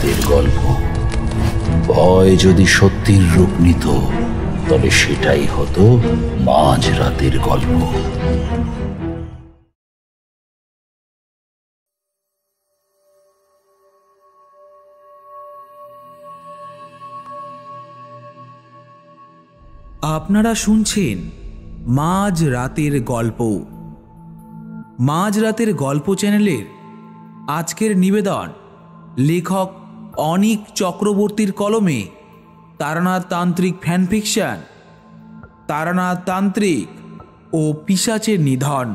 রাতের গল্প। ভয় যদি সত্যির রূপ নিত, তবে সেটাই হতো মাঝ রাতের গল্প। আপনারা শুনছেন মাঝ রাতের গল্প। মাঝ রাতের গল্প চ্যানেলের আজকের নিবেদন লেখক অনিক চক্রবর্তীর কলমে তারানাথ তান্ত্রিক ফ্যানফিকশন, তারানাথ তান্ত্রিক ও পিশাচের নিধন।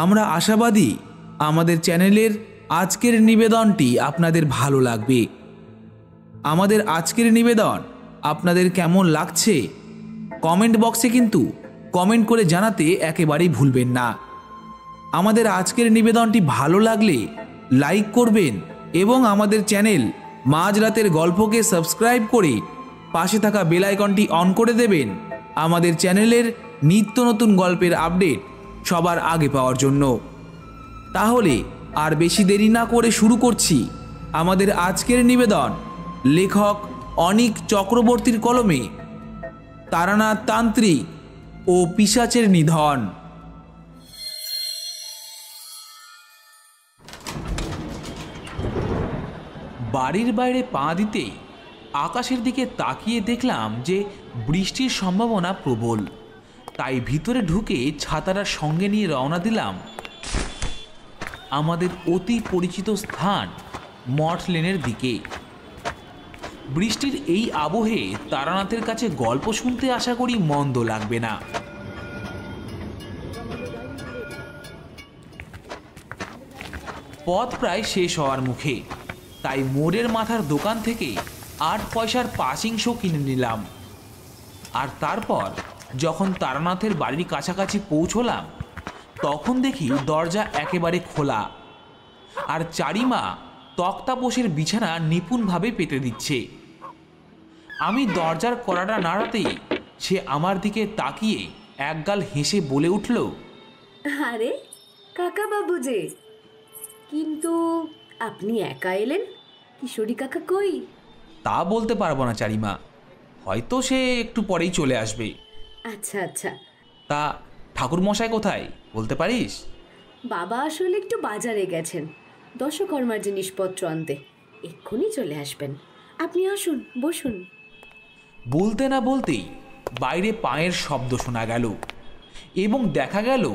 আমরা আশাবাদী আমাদের চ্যানেলের আজকের নিবেদনটি আপনাদের ভালো লাগবে। আমাদের আজকের নিবেদন আপনাদের কেমন লাগছে কমেন্ট বক্সে কিন্তু কমেন্ট করে জানাতে একেবারেই ভুলবেন না। আমাদের আজকের নিবেদনটি ভালো লাগলে লাইক করবেন এবং আমাদের চ্যানেল মাঝ রাতের গল্পকে সাবস্ক্রাইব করে পাশে থাকা বেল আইকনটি অন করে দেবেন আমাদের চ্যানেলের নিত্য নতুন গল্পের আপডেট সবার আগে পাওয়ার জন্য। তাহলে আর বেশি দেরি না করে শুরু করছি আমাদের আজকের নিবেদন লেখক অনিক চক্রবর্তীর কলমে তারানাথ তান্ত্রিক ও পিশাচের নিধন। বাড়ির বাইরে পা দিতেই আকাশের দিকে তাকিয়ে দেখলাম যে বৃষ্টির সম্ভাবনা প্রবল। তাই ভিতরে ঢুকে ছাতাটা সঙ্গে নিয়ে রওনা দিলাম আমাদের অতি পরিচিত স্থান মঠ লেনের দিকে। বৃষ্টির এই আবহে তারানাথের কাছে গল্প শুনতে আশা করি মন্দ লাগবে না। পথ প্রায় শেষ হওয়ার মুখে, তাই মোড়ের মাথার দোকান থেকে 8 পয়সার পাসিং শো কিনে নিলাম। আর তারপর যখন তারানাথের বাড়ির কাছাকাছি পৌঁছলাম তখন দেখি দরজা একেবারে খোলা, আর চারিমা তক্তাপোষের বিছানা নিপুণভাবে পেতে দিচ্ছে। আমি দরজার কড়াটা নাড়াতেই সে আমার দিকে তাকিয়ে একগাল হেসে বলে উঠল, আরে কাকা বাবু যে, কিন্তু আপনি একা এলেন? কিশোরী কাকা কই? তা বলতে পারবো না চারিমা, হয়তো সে একটু পরেই চলে আসবে। আচ্ছা আচ্ছা। তা ঠাকুরমশাই কোথায় বলতে পারিস? বাবা আসলে একটু বাজারে গেছেন দশকর্মার জিনিসপত্র আনতে, এক্ষুনি চলে আসবেন। আপনি আসুন, বসুন। বলতে না বলতেই বাইরে পায়ের শব্দ শোনা গেল এবং দেখা গেল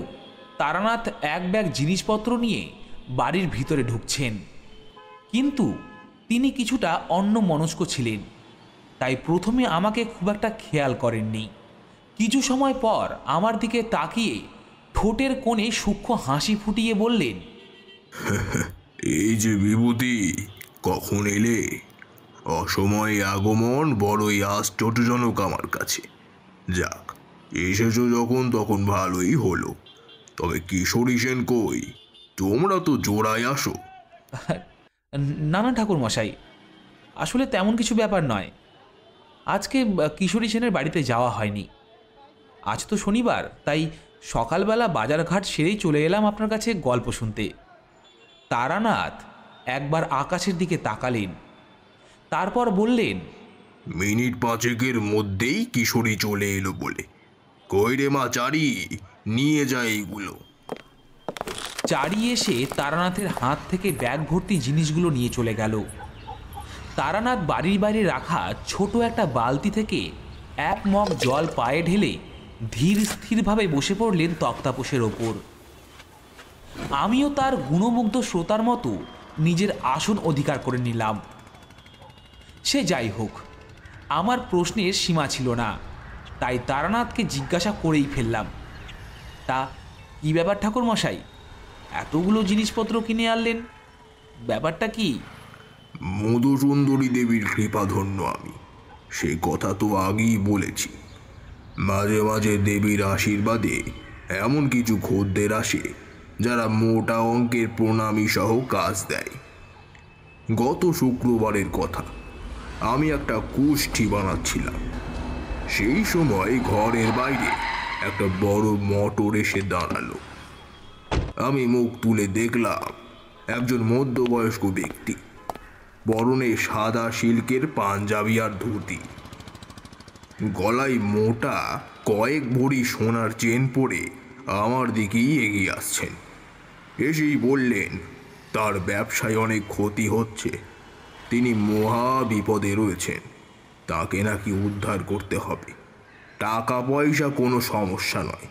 তারানাথ এক ব্যাগ জিনিসপত্র নিয়ে বাড়ির ভিতরে ঢুকছেন। কিন্তু তিনি কিছুটা অন্যমনস্ক ছিলেন, তাই প্রথমে আমাকে খুব একটা খেয়াল করেননি। কিছু সময় পর আমার দিকে তাকিয়ে ঠোঁটের কোণে সূক্ষ্ম হাসি ফুটিয়ে বললেন, এই যে বিভূতি, কখন এলে? অসময়ে আগমন বড়ই আশ্চর্যজনক আমার কাছে। যাক, এসেছো যখন তখন ভালোই হলো। তবে কিশোরী সেন কই? তোমরা তো জোড়ায় আসো। না না ঠাকুরমশাই, আসলে তেমন কিছু ব্যাপার নয়। আজকে কিশোরী সেনের বাড়িতে যাওয়া হয়নি। আজ তো শনিবার, তাই সকালবেলা বাজারঘাট সেরেই চলে এলাম আপনার কাছে গল্প শুনতে। তারানাথ একবার আকাশের দিকে তাকালেন, তারপর বললেন, মিনিট 5 মধ্যেই কিশোরী চলে এলো বলে। কই রে মা চারি, নিয়ে যায় এইগুলো। চারি এসে তারানাথের হাত থেকে ব্যাগ ভর্তি জিনিসগুলো নিয়ে চলে গেল। তারানাথ বাড়ির বাইরে রাখা ছোট একটা বালতি থেকে 1 মগ জল পায়ে ঢেলে ধীর স্থিরভাবে বসে পড়লেন তক্তাপোষের ওপর। আমিও তার গুণমুগ্ধ শ্রোতার মতো নিজের আসন অধিকার করে নিলাম। সে যাই হোক, আমার প্রশ্নের সীমা ছিল না, তাই তারানাথকে জিজ্ঞাসা করেই ফেললাম, তা কী ব্যাপার ঠাকুরমশাই, এতগুলো জিনিসপত্র কিনে আনলেন, ব্যাপারটা কি? মধুসুন্দরী দেবীর কৃপাধন্য আমি, সে কথা তো আগেই বলেছি। মাঝে মাঝে দেবীর আশীর্বাদে এমন কিছু খদ্দের আসে যারা মোটা অঙ্কের প্রণামী সহ কাজ দেয়। গত শুক্রবারের কথা, আমি একটা কুষ্ঠি বানাচ্ছিলাম। সেই সময় ঘরের বাইরে একটা বড় মোটর এসে দাঁড়ালো। আমি মুখ তুলে দেখলাম একজন মধ্যবয়স্ক ব্যক্তি পরনে সাদা সিল্কের পাঞ্জাবি আর ধুতি, গলায় মোটা কয়েক ভরি সোনার চেন পরে আমার দিকেই এগিয়ে আসছেন। এসেই বললেন তার ব্যবসায় অনেক ক্ষতি হচ্ছে, তিনি মহা বিপদে রয়েছেন, তাকে নাকি উদ্ধার করতে হবে। টাকা পয়সা কোনো সমস্যা নয়।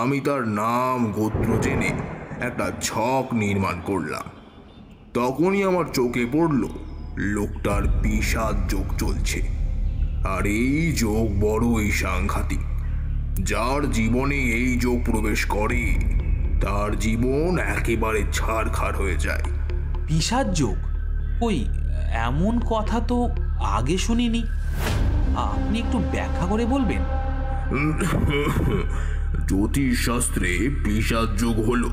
আমি তার নাম গোত্র জেনে একটা ছক নির্মাণ করলাম। তখনই আমার চোখে পড়ল লোকটার পিশাচ যোগ চলছে। আর এই যোগ বড়ই সাংঘাতিক। যার জীবনে এই যোগ প্রবেশ করে তার জীবন একেবারে ছারখার হয়ে যায়। পিশাচ যোগ? ওই এমন কথা তো আগে শুনিনি, আপনি একটু ব্যাখ্যা করে বলবেন? জ্যোতিষশাস্ত্রে পিশাচ যোগ হল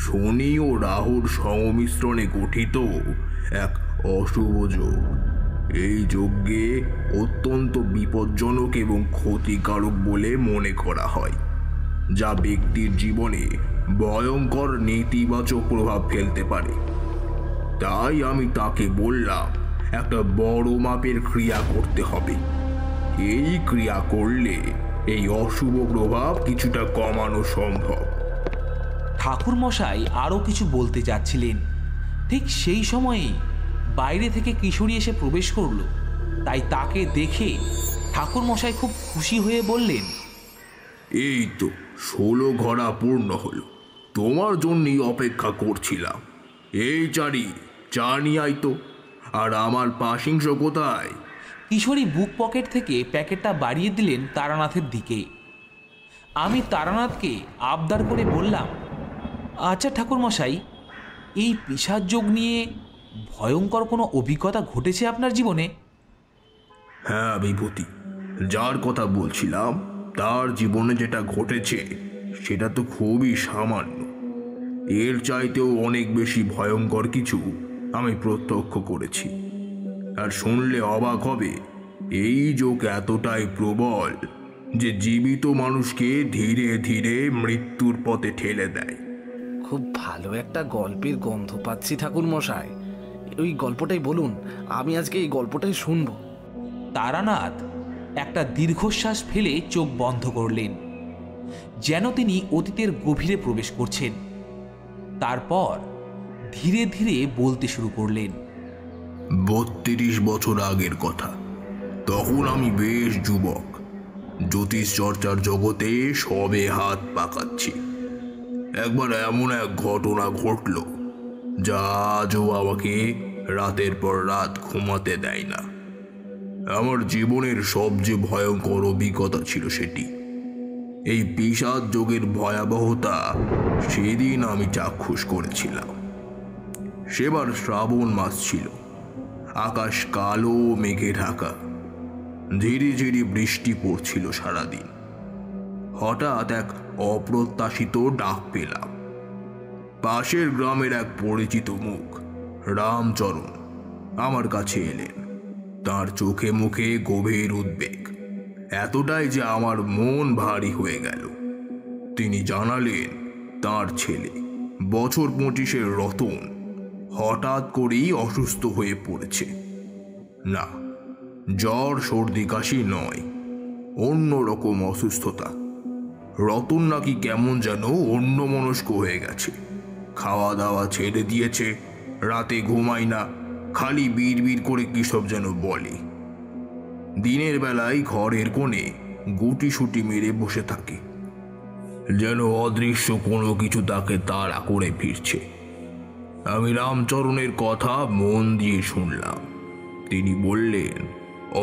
শনি ও রাহুর সংমিশ্রণে গঠিত এক অশুভ যোগ। এই যজ্ঞে অত্যন্ত বিপজ্জনক এবং ক্ষতিকারক বলে মনে করা হয়, যা ব্যক্তির জীবনে ভয়ঙ্কর নেতিবাচক প্রভাব ফেলতে পারে। তাই আমি তাকে বললাম একটা বড় মাপের ক্রিয়া করতে হবে। এই ক্রিয়া করলে এই অশুভ প্রভাব কিছুটা কমানো সম্ভব। ঠাকুর মশাই আরও কিছু বলতে যাচ্ছিলেন, ঠিক সেই সময়েই বাইরে থেকে কিশোরী এসে প্রবেশ করল। তাই তাকে দেখে ঠাকুর মশাই খুব খুশি হয়ে বললেন, এই তো 16 ঘড়া পূর্ণ হলো, তোমার জন্যই অপেক্ষা করছিলাম। এই চারি চা নিয়ে আয় তো। আর আমার পাশিংশ কোথায়? কিশোরী বুক পকেট থেকে প্যাকেটটা বাড়িয়ে দিলেন তারানাথের দিকে। আমি তারানাথকে আবদার করে বললাম, আচ্ছা ঠাকুর মশাই, এই পিশাচ যোগ নিয়ে ভয়ঙ্কর কোনো অভিজ্ঞতা ঘটেছে আপনার জীবনে? হ্যাঁ বিভূতি, যার কথা বলছিলাম তার জীবনে যেটা ঘটেছে সেটা তো খুবই সামান্য। এর চাইতেও অনেক বেশি ভয়ঙ্কর কিছু আমি প্রত্যক্ষ করেছি। আর শুনলে অবাক হবে, এই যোগ এতটাই প্রবল যে জীবিত মানুষকে ধীরে ধীরে মৃত্যুর পথে ঠেলে দেয়। খুব ভালো একটা গল্পের গন্ধ পাচ্ছি ঠাকুর মশাই, ওই গল্পটাই বলুন, আমি আজকে এই গল্পটাই শুনবো। তারানাথ একটা দীর্ঘশ্বাস ফেলে চোখ বন্ধ করলেন, যেন তিনি অতীতের গভীরে প্রবেশ করছেন। তারপর ধীরে ধীরে বলতে শুরু করলেন। 32 বছর আগের কথা। তখন আমি বেশ যুবক, জ্যোতিষ চর্চার জগতে সবে হাত পাকাচ্ছি। একবার এমন এক ঘটনা ঘটল যা আজও আমাকে রাতের পর রাত ঘুমাতে দেয় না। আমার জীবনের সবচেয়ে ভয়ঙ্কর অভিজ্ঞতা ছিল সেটি। এই পিশাচ যোগের ভয়াবহতা সেদিন আমি চাক্ষুষ করেছিলাম। সেবার শ্রাবণ মাস ছিল, আকাশ কালো মেঘে ঢাকা, ঝিরি ঝিরি বৃষ্টি পড়ছিল সারাদিন। হঠাৎ এক অপ্রত্যাশিত ডাক পেলাম। পাশের গ্রামের এক পরিচিত মুখ রামচরণ আমার কাছে এলেন। তার চোখে মুখে গভীর উদ্বেগ, এতটাই যে আমার মন ভারী হয়ে গেল। তিনি জানালেন তার ছেলে বছর 25-এর রতন হঠাৎ করেই অসুস্থ হয়ে পড়েছে। না, জ্বর সর্দি কাশি নয়, অন্য রকম অসুস্থতা। রতন নাকি কেমন যেন অন্যমনস্ক হয়ে গেছে, খাওয়া দাওয়া ছেড়ে দিয়েছে, রাতে ঘুমায় না, খালি বিড়বিড় করে কিসব যেন বলে। দিনের বেলায় ঘরের কোণে গুটিসুটি মেরে বসে থাকে, যেন অদৃশ্য কোনো কিছু তাকে তাড়া করে ফিরছে। আমি রামচরণের কথা মন দিয়ে শুনলাম। তিনি বললেন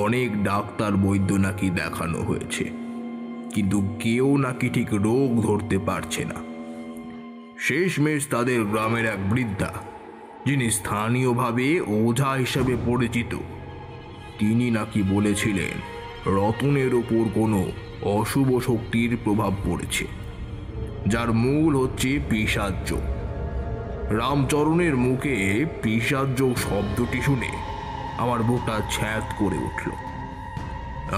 অনেক ডাক্তার বৈদ্য নাকি দেখানো হয়েছে, কিন্তু কেউ নাকি ঠিক রোগ ধরতে পারছে না। শেষমেশ তাদের গ্রামের এক বৃদ্ধা, যিনি স্থানীয়ভাবে ওঝা হিসাবে পরিচিত, তিনি নাকি বলেছিলেন রতনের ওপর কোনো অশুভ শক্তির প্রভাব পড়েছে, যার মূল হচ্ছে পিশাচ যোগ। রামচরণের মুখে পিশাচ যোগ শব্দটি শুনে আমার বুকটা ছ্যাঁত করে উঠল।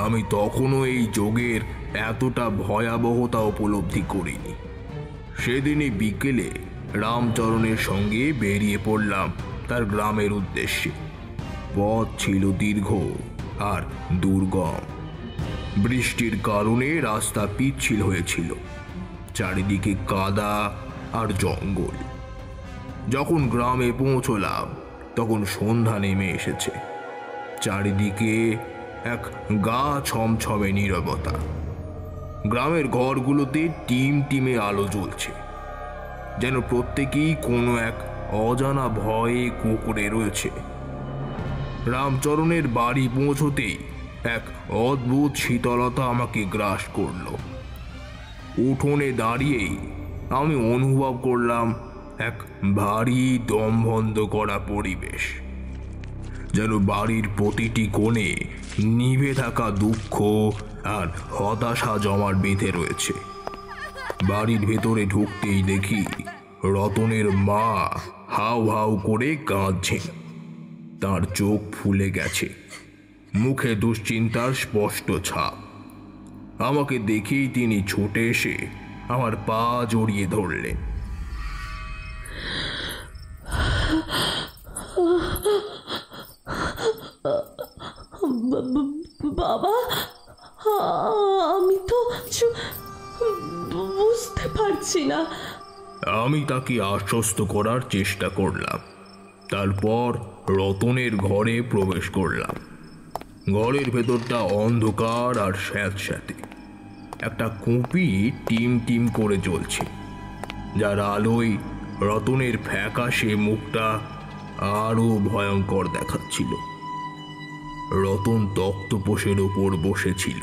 আমি তখনও এই যোগের এতটা ভয়াবহতা উপলব্ধি করিনি। সেদিনই বিকেলে রামচরণের সঙ্গে বেরিয়ে পড়লাম তার গ্রামের উদ্দেশ্যে। পথ ছিল দীর্ঘ আর দুর্গম। বৃষ্টির কারণে রাস্তা পিচ্ছিল হয়েছিল, চারিদিকে কাদা আর জঙ্গল। যখন গ্রামে পৌঁছলাম তখন সন্ধ্যা নেমে এসেছে। চারিদিকে এক গা ছমছমে নীরবতা। গ্রামের ঘরগুলোতে টিমটিমে আলো জ্বলছে, যেন প্রত্যেকেই কোনো এক অজানা ভয়ে কুঁকড়ে রয়েছে। রামচরণের বাড়ি পৌঁছতেই এক অদ্ভুত শীতলতা আমাকে গ্রাস করল। উঠোনে দাঁড়িয়েই আমি অনুভব করলাম এক ভারী দমবন্ধ করা পরিবেশ, যেন বাড়ির প্রতিটি কোণে নিভে থাকা দুঃখ আর হতাশা জমাট বেঁধে রয়েছে। বাড়ির ভেতরে ঢুকতেই দেখি রতনের মা হাউ হাউ করে কাঁদছেন। তার চোখ ফুলে গেছে, মুখে দুশ্চিন্তার স্পষ্ট ছাপ। আমাকে দেখেই তিনি ছুটে এসে আমার পা জড়িয়ে ধরলেন। বাবা, আমি তো বুঝতে পারছি না। আমি তাকে আশ্বস্ত করার চেষ্টা করলাম। তারপর রতনের ঘরে প্রবেশ করলাম। ঘরের ভেতরটা অন্ধকার আর স্যাঁতস্যাঁতে। একটা কুপি টিম টিম করে জ্বলছে, যার আলোয় রতনের ফ্যাকাশে মুখটা আরো ভয়ঙ্কর দেখাচ্ছিল। রতন তক্তপোষের ওপর বসেছিল,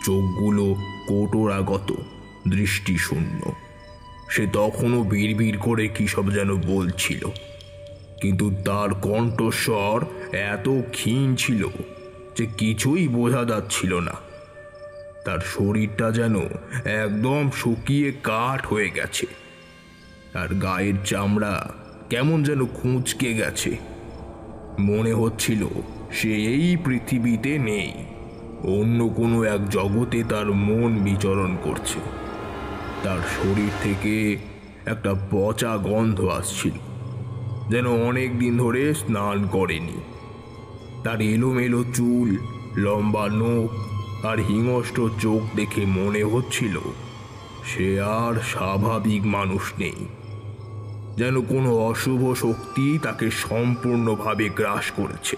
চোখগুলো কোটরাগত, দৃষ্টিশূন্য। সে তখনও বিড়বিড় করে কি সব যেন বলছিল, কিন্তু তার কণ্ঠস্বর এত ক্ষীণ ছিল যে কিছুই বোঝা যাচ্ছিল না। তার শরীরটা যেন একদম শুকিয়ে কাঠ হয়ে গেছে, আর গায়ের চামড়া কেমন যেন কুঁচকে গেছে। মনে হচ্ছিল সে এই পৃথিবীতে নেই, অন্য কোনো এক জগতে তার মন বিচরণ করছে। তার শরীর থেকে একটা পচা গন্ধ আসছিল, যেন অনেক দিন ধরে স্নান করেনি। তার এলোমেলো চুল, লম্বা নখ আর হিংস্র চোখ দেখে মনে হচ্ছিল সে আর স্বাভাবিক মানুষ নেই, যেন কোনো অশুভ শক্তি তাকে সম্পূর্ণভাবে গ্রাস করেছে।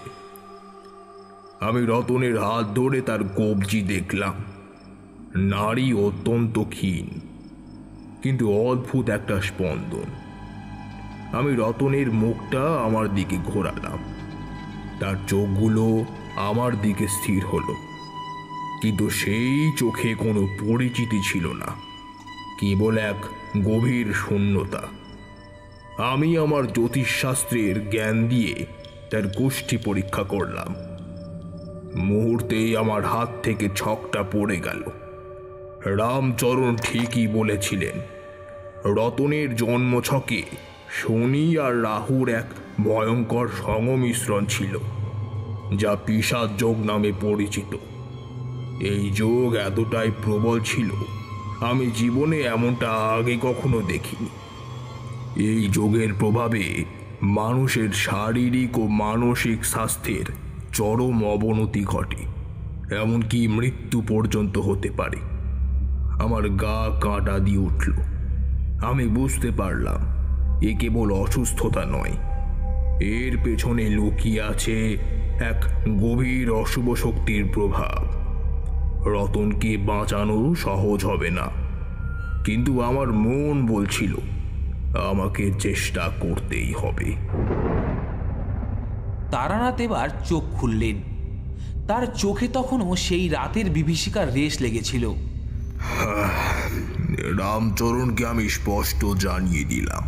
আমি রতনের হাত ধরে তার কবজি দেখলাম। নাড়ি অত্যন্ত ক্ষীণ, কিন্তু অদ্ভুত একটা স্পন্দন। আমি রতনের মুখটা আমার দিকে ঘোরালাম। তার চোখগুলো আমার দিকে স্থির হলো, কিন্তু সেই চোখে কোনো পরিচিতি ছিল না, কেবল এক গভীর শূন্যতা। আমি আমার জ্যোতিষশাস্ত্রের জ্ঞান দিয়ে তার গোষ্ঠী পরীক্ষা করলাম। মুহূর্তেই আমার হাত থেকে ছকটা পড়ে গেল। রামচরণ ঠিকই বলেছিলেন, রতনের জন্মছকে শনি আর রাহুর এক ভয়ঙ্কর সংমিশ্রণ ছিল, যা পিশাচ যোগ নামে পরিচিত। এই যোগ এতটাই প্রবল ছিল, আমি জীবনে এমনটা আগে কখনো দেখিনি। এই যোগের প্রভাবে মানুষের শারীরিক ও মানসিক স্বাস্থ্যের চরম অবনতি ঘটে, এমনকি মৃত্যু পর্যন্ত হতে পারে। আমার গা কাঁটা দিয়ে উঠল। আমি বুঝতে পারলাম এ কেবল অসুস্থতা নয়, এর পেছনে লুকিয়ে আছে এক গভীর অশুভ শক্তির প্রভাব। রতনকে বাঁচানো সহজ হবে না, কিন্তু আমার মন বলছিল আমাকে চেষ্টা করতেই হবে। তারানাথ এবার চোখ খুললেন। তার চোখে তখনও সেই রাতের বিভীষিকার রেশ লেগেছিল। রামচরণকে আমি স্পষ্ট জানিয়ে দিলাম,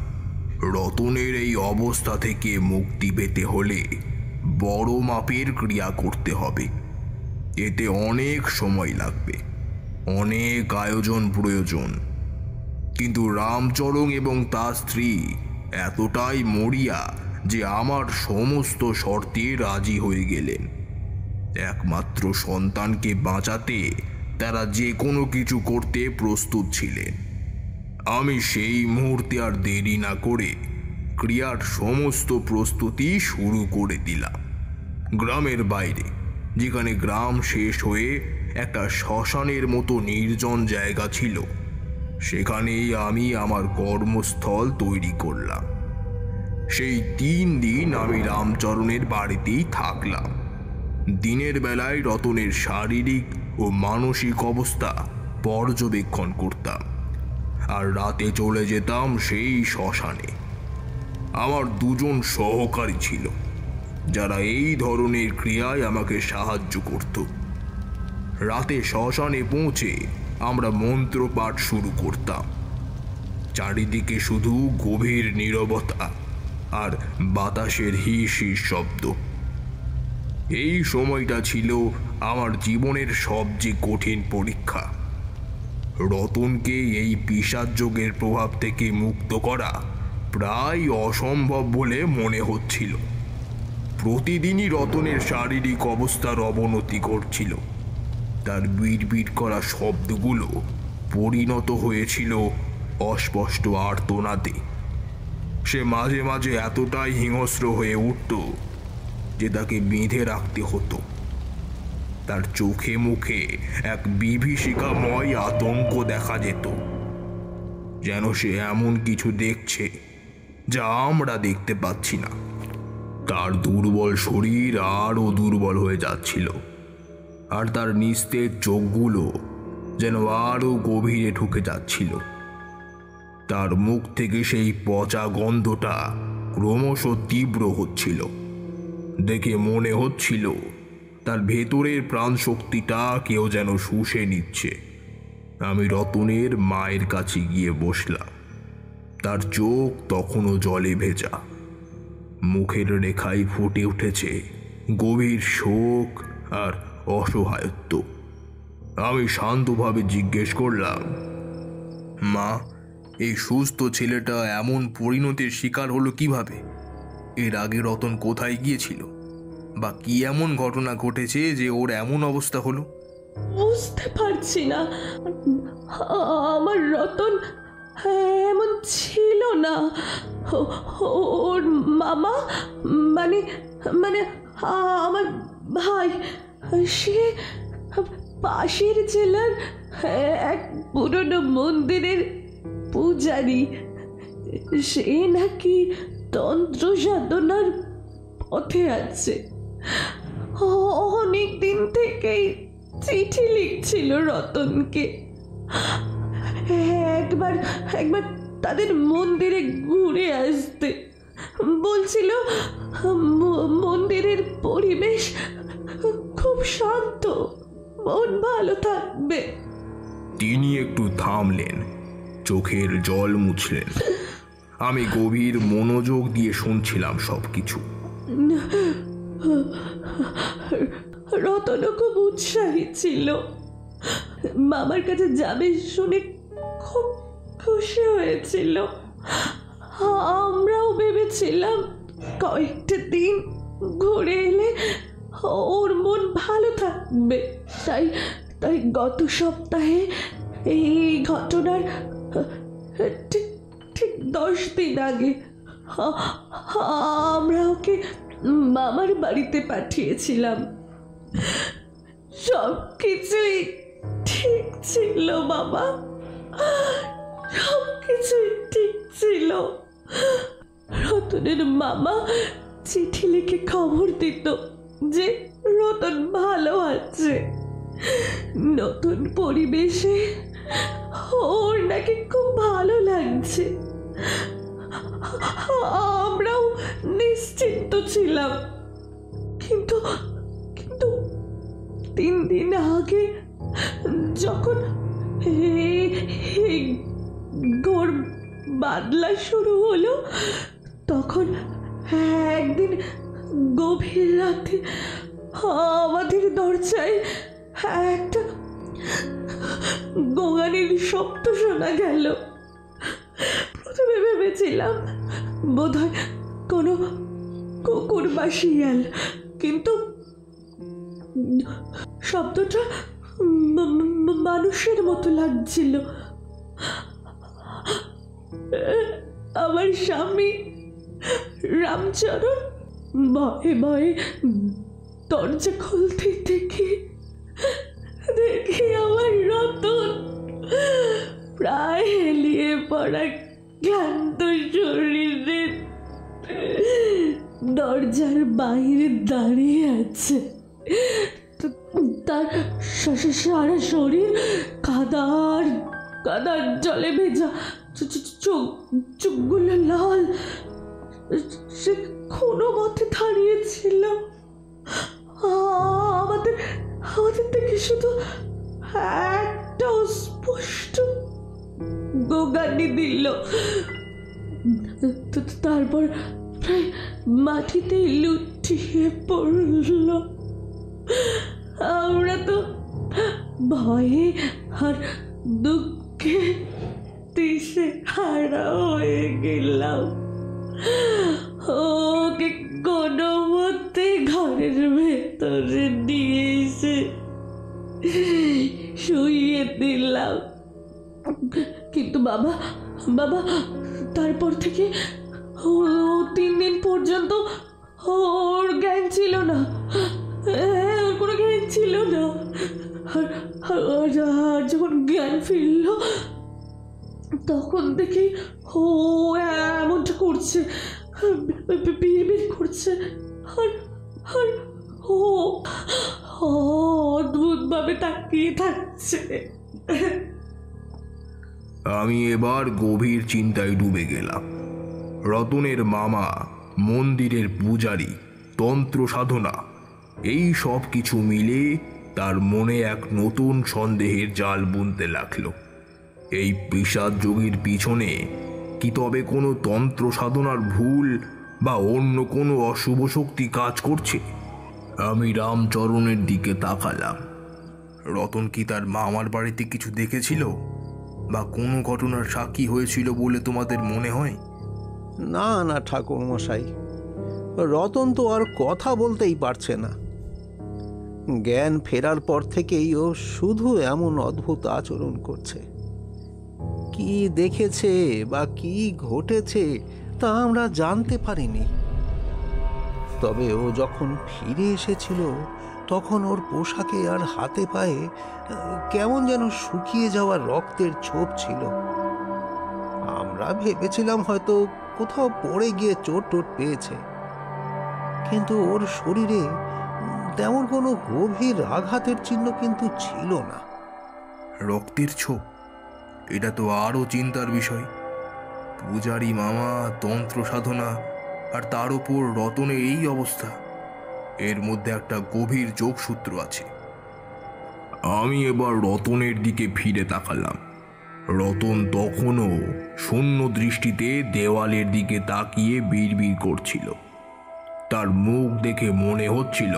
রতনের এই অবস্থা থেকে মুক্তি পেতে হলে বড় মাপের ক্রিয়া করতে হবে। এতে অনেক সময় লাগবে, অনেক আয়োজন প্রয়োজন। কিন্তু রামচরণ এবং তার স্ত্রী এতটাই মরিয়া যে আমার সমস্ত শর্তে রাজি হয়ে গেলেন। একমাত্র সন্তানকে বাঁচাতে তারা যে কোনো কিছু করতে প্রস্তুত ছিলেন। আমি সেই মুহূর্তে আর দেরি না করে ক্রিয়ার সমস্ত প্রস্তুতি শুরু করে দিলাম। গ্রামের বাইরে, যেখানে গ্রাম শেষ হয়ে একটা শ্মশানের মতো নির্জন জায়গা ছিল, সেখানেই আমি আমার কর্মস্থল তৈরি করলাম। সেই 3 দিন আমি রামচরণের বাড়িতেই থাকলাম। দিনের বেলায় রতনের শারীরিক ও মানসিক অবস্থা পর্যবেক্ষণ করতাম, আর রাতে চলে যেতাম সেই শ্মশানে। আমার 2 জন সহকারী ছিল, যারা এই ধরনের ক্রিয়ায় আমাকে সাহায্য করত। রাতে শ্মশানে পৌঁছে আমরা মন্ত্রপাঠ শুরু করতাম। চারিদিকে শুধু গভীর নীরবতা আর বাতাসের হিস হিস শব্দ। এই সময়টা ছিল আমার জীবনের সবচেয়ে কঠিন পরীক্ষা। রতনকে এই পিশাচযোগের প্রভাব থেকে মুক্ত করা প্রায় অসম্ভব বলে মনে হচ্ছিল। প্রতিদিনই রতনের শারীরিক অবস্থার অবনতি ঘটছিল। তার বিড়বিড় করা শব্দগুলো পরিণত হয়েছিল অস্পষ্ট আর্তনাদে। সে মাঝে মাঝে এতটাই হিংস্র হয়ে উঠত যে তাকে বেঁধে রাখতে হতো। তার চোখে মুখে এক বিভীষিকাময় আতঙ্ক দেখা যেত, যেন সে এমন কিছু দেখছে যা আমরা দেখতে পাচ্ছি না। তার দুর্বল শরীর আরও দুর্বল হয়ে যাচ্ছিল, আর তার নিস্তেজ চোখগুলো যেন আরও গভীরে ঢুকে যাচ্ছিল। তার মুখ থেকে সেই পচা গন্ধটা ক্রমশ তীব্র হচ্ছিল। দেখে মনে হচ্ছিল তার ভেতরের প্রাণ শক্তিটা কেউ যেন শুষে নিচ্ছে। আমি রতনের মায়ের কাছে গিয়ে বসলাম। তার চোখ তখনও জলে ভেজা, মুখের রেখায় ফুটে উঠেছে গভীর শোক আর অসহায়ত্ব। আমি শান্তভাবে জিজ্ঞেস করলাম, মা, এই সুস্থ ছেলেটা এমন পরিণতির শিকার হলো কিভাবে? এর আগে রতন কোথায় গিয়েছিল, বা কি এমন ঘটনা ঘটেছে যে ওর এমন অবস্থা হলো? বুঝতে পারছি না। আমার রতন এমন ছিল না। ওর মামা মানে মানে আমার ভাই, সে পাশের জেলার এক পুরনো মন্দিরের পূজারী। সে নাকি তন্ত্র সাধনার পথে আছে। অনেক দিন থেকেই চিঠি লিখছিল রতনকে। একবার তাদের মন্দিরে ঘুরে আসতে বলছিল। মন্দিরের পরিবেশ খুব শান্ত, মন ভালো থাকবে। তিনি একটু থামলেন, চোখের জল মুছলেন। আমি গভীর মনোযোগ দিয়ে শুনছিলাম সবকিছু। রতনও খুব উৎসাহী ছিল। মামার কাছে যাবে শুনে খুব খুশি হয়েছিল। আমরাও ভেবেছিলাম কয়েকটা দিন ঘুরে এলে ওর মন ভালো থাকবে। তাই গত সপ্তাহে এই ঘটনার ঠিক 10 দিন আগে আমরা ওকে মামার বাড়িতে পাঠিয়েছিলাম। সব কিছুই ঠিক ছিল বাবা, সব কিছুই ঠিক ছিল। রতনের মামা চিঠি লিখে খবর দিত যে রতন ভালো আছে, নতুন পরিবেশে ওর নাকি খুব ভালো লাগছে। আমরাও নিশ্চিন্ত ছিলাম। কিন্তু 3 দিন আগে যখন ঘোর বাদলা শুরু হলো, তখন একদিন গভীর রাতে আমাদের দরজায় একটা গোঙানির শব্দ শোনা গেল। প্রথমে ভেবেছিলাম বোধহয় কোনো কুকুর বা শিয়াল, কিন্তু শব্দটা মানুষের মতো লাগছিল। আমার স্বামী রামচরণ ভয়ে ভয়ে দরজা খুলতে দেখি দেখি আমার রতন প্রায় হেলিয়ে পড়া ক্লান্ত শরীরে দরজার বাইরে দাঁড়িয়ে আছে। তার সারা শরীর কাদার কাদার জলে ভেজা, চোখগুলো লাল। সে কোনো মতে দাঁড়িয়েছিল। আমাদের আমাদের থেকে শুধু একটা স্পষ্ট গোগানি দিল, তারপর প্রায় মাটিতে লুটিয়ে পড়ল। আমরা তো ভয়ে আর দুঃখে দিশে হারা হয়ে গেলাম। ওকে কোনো মতে ঘরের ভেতরে নিয়ে এসে শুইয়ে দিলাম। কিন্তু বাবা বাবা তারপর থেকে 3 দিন পর্যন্ত ওর জ্ঞান ছিল না, ওর কোনো জ্ঞান ছিল না। আর যখন জ্ঞান ফিরল তখন দেখি ও এমনটা করছে, বিড়বিড় করছে, আর আর ও অদ্ভুতভাবে তাকিয়ে থাকছে। আমি এবার গভীর চিন্তায় ডুবে গেলাম। রতনের মামা, মন্দিরের পূজারী, তন্ত্র সাধনা, এই সব কিছু মিলে তার মনে এক নতুন সন্দেহের জাল বুনতে লাগলো। এই পিশাচ যোগীর পিছনে কি তবে কোনো তন্ত্র সাধনার ভুল বা অন্য কোনো অশুভ শক্তি কাজ করছে? আমি রামচরণের দিকে তাকালাম। রতন কি তার মামার বাড়িতে কিছু দেখেছিল বা কোনো ঘটনার সাক্ষী হয়েছিল বলে তোমাদের মনে হয়? না না ঠাকুর মশাই, রতন তো আর কথা বলতেই পারছে না। জ্ঞান ফেরার পর থেকেই ও শুধু এমন অদ্ভুত আচরণ করছে। কি দেখেছে বা কি ঘটেছে তা আমরা জানতে পারিনি। তবে ও যখন ফিরে এসেছিল তখন ওর পোশাকে আর হাতে পায়ে কেমন যেন শুকিয়ে যাওয়া রক্তের ছোপ ছিল। আমরা ভেবেছিলাম হয়তো কোথাও পড়ে গিয়ে চোট টোট পেয়েছে, কিন্তু ওর শরীরে তেমন কোনো গভীর আঘাতের চিহ্ন কিন্তু ছিল না। রক্তের ছোপ, এটা তো আরও চিন্তার বিষয়। পূজারী মামা, তন্ত্র সাধনা, আর তার উপর রতনের এই অবস্থা, এর মধ্যে একটা গভীর যোগসূত্র আছে। আমি এবার রতনের দিকে ফিরে তাকালাম। রতন তখনও শূন্য দৃষ্টিতে দেওয়ালের দিকে তাকিয়ে বিড়বিড় করছিল। তার মুখ দেখে মনে হচ্ছিল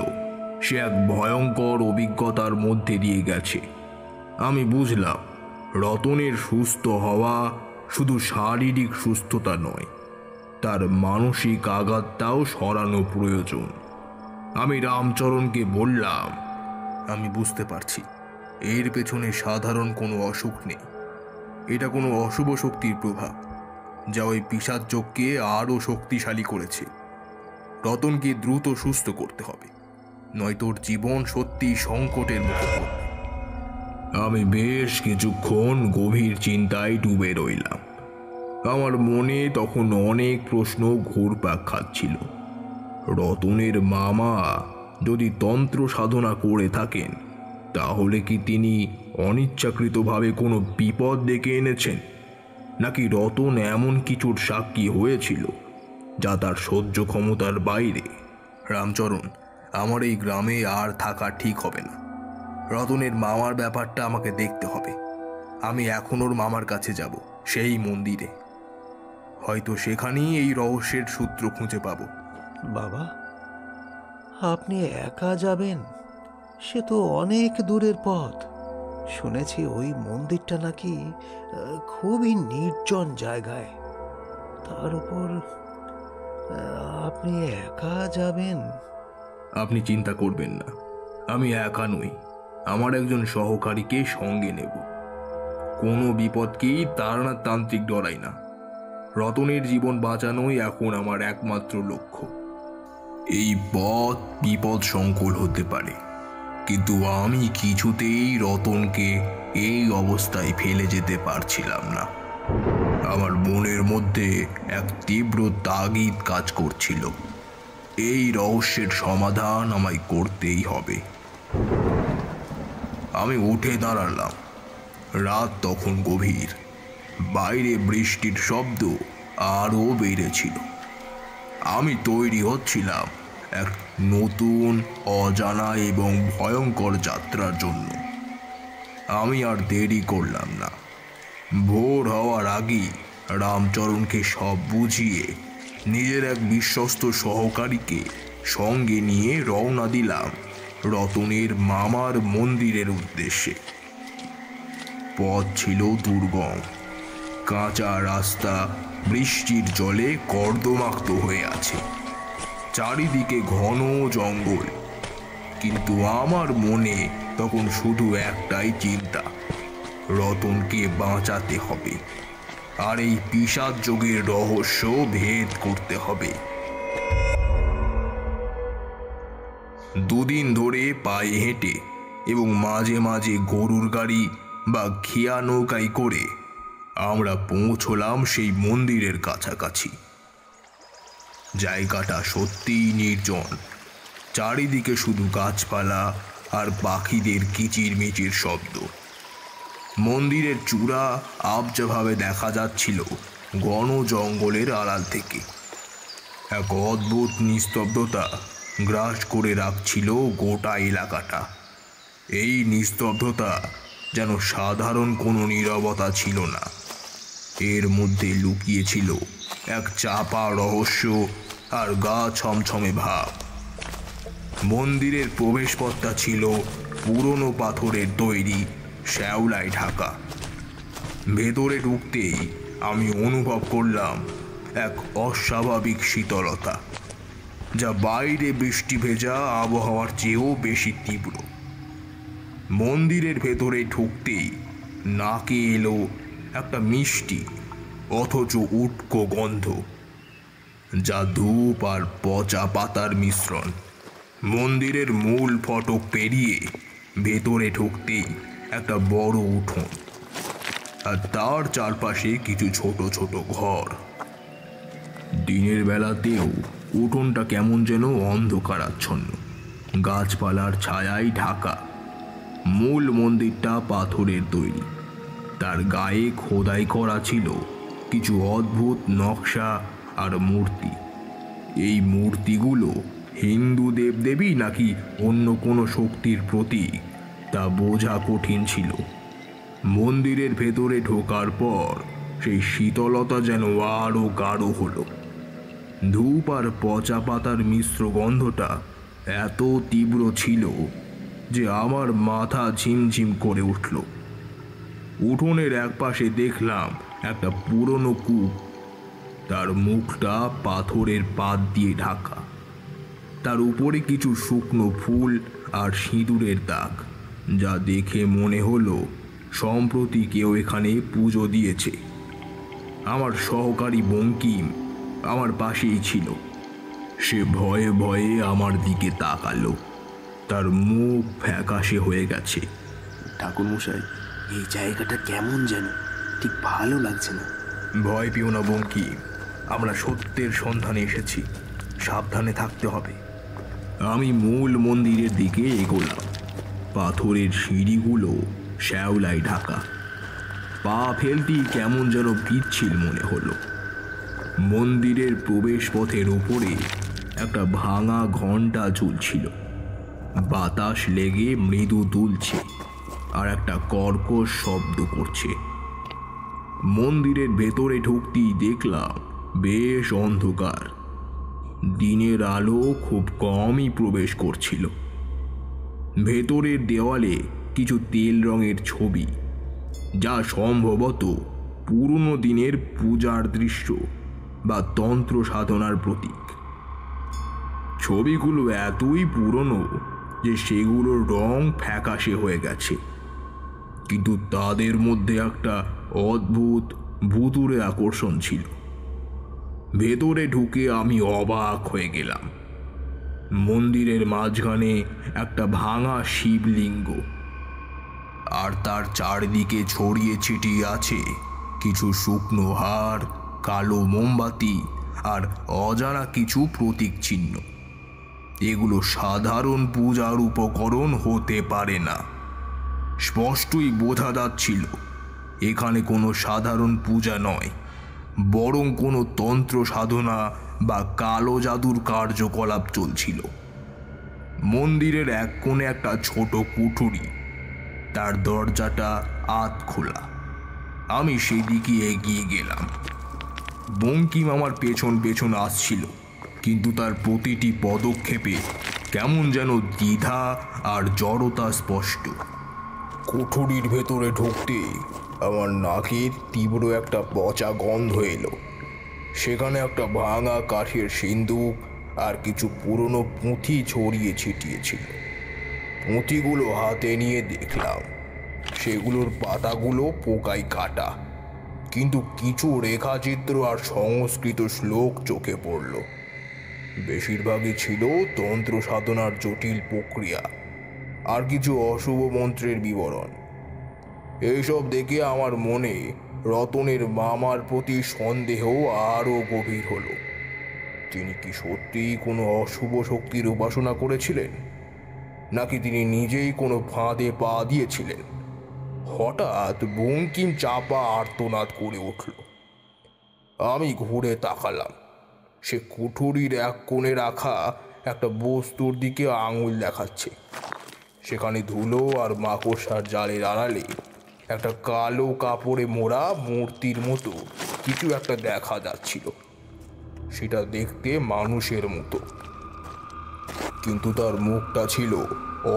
সে এক ভয়ঙ্কর অভিজ্ঞতার মধ্যে দিয়ে গেছে। আমি বুঝলাম রতনের সুস্থ হওয়া শুধু শারীরিক সুস্থতা নয়, তার মানসিক আঘাতটাও সরানো প্রয়োজন। আমি রামচরণকে বললাম, আমি বুঝতে পারছি এর পেছনে সাধারণ কোনো অসুখ নেই। এটা কোনো অশুভ শক্তির প্রভাব, যা ওই পিশাচ যোগকে আরও শক্তিশালী করেছে। রতনকে দ্রুত সুস্থ করতে হবে, নয়তো ওর জীবন সত্যি সংকটের মুখে পড়বে। আমি বেশ কিছুক্ষণ গভীর চিন্তায় ডুবে রইলাম। আমার মনে তখন অনেক প্রশ্ন ঘুরপাক খাচ্ছিল। রতনের মামা যদি তন্ত্র সাধনা করে থাকেন, তাহলে কি তিনি অনিচ্ছাকৃতভাবে কোনো বিপদ ডেকে এনেছেন, নাকি রতন এমন কিছুর সাক্ষী হয়েছিল যা তার সহ্য ক্ষমতার বাইরে? রামচরণ, আমার এই গ্রামে আর থাকা ঠিক হবে না। রতনের মামার ব্যাপারটা আমাকে দেখতে হবে। আমি এখন ওর মামার কাছে যাব, সেই মন্দিরে। হয়তো সেখানেই এই রহস্যের সূত্র খুঁজে পাব। বাবা, আপনি একা যাবেন? সে তো অনেক দূরের পথ। শুনেছি ওই মন্দিরটা নাকি খুবই নির্জন জায়গায়। তার উপর আপনি একা যাবেন? আপনি চিন্তা করবেন না, আমি একা নই। আমার একজন সহকারীকে সঙ্গে নেব। কোনো বিপদকেই তান্ত্রিক ডরাই না। রতনের জীবন বাঁচানোই এখন আমার একমাত্র লক্ষ্য। এই পথ বিপদ সংকুল হতে পারে, কিন্তু আমি কিছুতেই রতনকে এই অবস্থায় ফেলে যেতে পারছিলাম না। আমার মনের মধ্যে এক তীব্র তাগিদ কাজ করছিল, এই রহস্যের সমাধান আমায় করতেই হবে। আমি উঠে দাঁড়ালাম। রাত তখন গভীর, বাইরে বৃষ্টির শব্দ আরও বেড়েছিল। আমি তৈরি হচ্ছিলাম এক নতুন, অজানা এবং ভয়ঙ্কর যাত্রার জন্য। আমি আর দেরি করলাম না। ভোর হওয়ার আগেই রামচরণকে সব বুঝিয়ে নিজের এক বিশ্বস্ত সহকারীকে সঙ্গে নিয়ে রওনা দিলাম রতনের মামার মন্দিরের উদ্দেশ্যে। পথ ছিল দুর্গম, কাঁচা রাস্তা বৃষ্টির জলে কর্দমাক্ত হয়ে আছে, চারিদিকে ঘন জঙ্গল। কিন্তু আমার মনে তখন শুধু একটাই চিন্তা, রতনকে বাঁচাতে হবে, আর এই পিশাচ যোগের রহস্য ভেদ করতে হবে। দুদিন ধরে পায়ে হেঁটে এবং মাঝে মাঝে গরুর গাড়ি বা খেয়া নৌকায় করে আমরা পৌঁছলাম সেই মন্দিরের কাছাকাছি। জায়গাটা সত্যিই নির্জন, চারিদিকে শুধু গাছপালা আর পাখিদের কিচিরমিচির শব্দ। মন্দিরের চূড়া আবজাভাবে দেখা যাচ্ছিল ঘন জঙ্গলের আড়াল থেকে। এক অদ্ভুত নিস্তব্ধতা গ্রাস করে রাখছিল গোটা এলাকাটা। এই নিস্তব্ধতা যেন সাধারণ কোনো নীরবতা ছিল না, এর মধ্যে লুকিয়েছিল এক চাপা রহস্য আর গা ছমছমে ভাব। মন্দিরের প্রবেশপথটা ছিল পুরনো পাথরের তৈরি, শ্যাওলায় ঢাকা। ভেতরে ঢুকতেই আমি অনুভব করলাম এক অস্বাভাবিক শীতলতা, যা বাইরে বৃষ্টি ভেজা আবহাওয়ার চেয়েও বেশি তীব্র। মন্দিরের ভেতরে ঢুকতেই নাকে এলো একটা মিষ্টি অথচ উটকো গন্ধ, যা ধূপ আর পচা পাতার মিশ্রণ। মন্দিরের মূল ফটক পেরিয়ে ভেতরে ঢুকতেই একটা বড় উঠোন, আর তার চারপাশে কিছু ছোট ছোট ঘর। দিনের বেলাতেও উঠোনটা কেমন যেন অন্ধকারাচ্ছন্ন, গাছপালার ছায়ায় ঢাকা। মূল মন্দিরটা পাথরের তৈরি, তার গায়ে খোদাই করা ছিল কিছু অদ্ভুত নকশা আর মূর্তি। এই মূর্তিগুলো হিন্দু দেবদেবী নাকি অন্য কোনো শক্তির প্রতীক তা বোঝা কঠিন ছিল। মন্দিরের ভেতরে ঢোকার পর সেই শীতলতা যেন আরও গাঢ় হলো। ধূপ আর পচা পাতার মিশ্র গন্ধটা এত তীব্র ছিল যে আমার মাথা ঝিমঝিম করে উঠল। উঠোনের একপাশে দেখলাম একটা পুরনো কূপ, তার মুখটা পাথরের পাত দিয়ে ঢাকা। তার উপরে কিছু শুকনো ফুল আর সিঁদুরের দাগ, যা দেখে মনে হলো সম্প্রতি কেউ এখানে পুজো দিয়েছে। আমার সহকারী বঙ্কিম আমার পাশেই ছিল। সে ভয়ে ভয়ে আমার দিকে তাকালো, তার মুখ ফ্যাকাশে হয়ে গেছে। ঠাকুরমশাই, এই জায়গাটা কেমন যেন ঠিক ভালো লাগছে না। ভয় পেও না বঙ্কিম, আমরা সত্যের সন্ধানে এসেছি, সাবধানে থাকতে হবে। আমি মূল মন্দিরের দিকে এগোলাম। পাথরের সিঁড়িগুলো শ্যাওলায় ঢাকা, পা ফেলতেই কেমন যেন পিচ্ছিল মনে হলো। মন্দিরের প্রবেশ পথের উপরে একটা ভাঙা ঘণ্টা ঝুলছিল, বাতাস লেগে মৃদু দুলছে আর একটা কর্কশ শব্দ করছে। মন্দিরের ভেতরে ঢুকতেই দেখলাম বেশ অন্ধকার, দিনের আলো খুব কমই প্রবেশ করছিল। ভেতরের দেওয়ালে কিছু তেল রঙের ছবি, যা সম্ভবত পুরনো দিনের পূজার দৃশ্য বা তন্ত্র সাধনার প্রতীক। ছবিগুলো এতই পুরনো যে সেগুলোর রং ফ্যাকাশে হয়ে গেছে, কিন্তু তাদের মধ্যে একটা অদ্ভুত ভুতুড়ে আকর্ষণ ছিল। ভেতরে ঢুকে আমি অবাক হয়ে গেলাম। মন্দিরের মাঝখানে একটা ভাঙা শিবলিঙ্গ, আর তার চারদিকে ছড়িয়ে ছিটিয়ে আছে কিছু শুকনো হাড়, কালো মোমবাতি আর অজানা কিছু প্রতীক চিহ্ন। এগুলো সাধারণ পূজার উপকরণ হতে পারে না। স্পষ্টই বোঝা যাচ্ছিল এখানে কোনো সাধারণ পূজা নয়, বরং কোনো তন্ত্র সাধনা বা কালো জাদুর কার্যকলাপ চলছিল। মন্দিরের এক কোণে একটা ছোট কুঠুরি, তার দরজাটা আধ খোলা। আমি সেদিকে এগিয়ে গেলাম। বঙ্কিম আমার পেছন পেছন আসছিল, কিন্তু তার প্রতিটি পদক্ষেপে কেমন যেন দ্বিধা আর জড়তা স্পষ্ট। কুঠুরির ভেতরে ঢুকতে আমার নাকের তীব্র একটা পচা গন্ধ এলো। সেখানে একটা ভাঙা কাঠের সিন্দুক আর কিছু পুরনো পুঁথি ছড়িয়ে ছিটিয়েছিল। পুঁথিগুলো হাতে নিয়ে দেখলাম সেগুলোর পাতাগুলো পোকায় কাটা, কিন্তু কিছু রেখাচিত্র আর সংস্কৃত শ্লোক চোখে পড়ল। বেশিরভাগই ছিল তন্ত্র সাধনার জটিল প্রক্রিয়া আর কিছু অশুভ মন্ত্রের বিবরণ। এইসব দেখে আমার মনে রতনের মামার প্রতি সন্দেহ আরও গভীর হলো। তিনি কি সত্যিই কোনো অশুভ শক্তির উপাসনা করেছিলেন, নাকি তিনি নিজেই কোনো ফাঁদে পা দিয়েছিলেন? হঠাৎ বঙ্কিম চাপা আর্তনাদ করে উঠল। আমি ঘুরে তাকালাম। সে কুঠুরির এক কোণে রাখা একটা বস্তুর দিকে আঙুল দেখাচ্ছে। সেখানে ধুলো আর মাকড়সার জালের আড়ালে একটা কালো কাপড়ে মোড়া মূর্তির মতো কিছু একটা দেখা যাচ্ছিল। সেটা দেখতে মানুষের মতো, কিন্তু তার মুখটা ছিল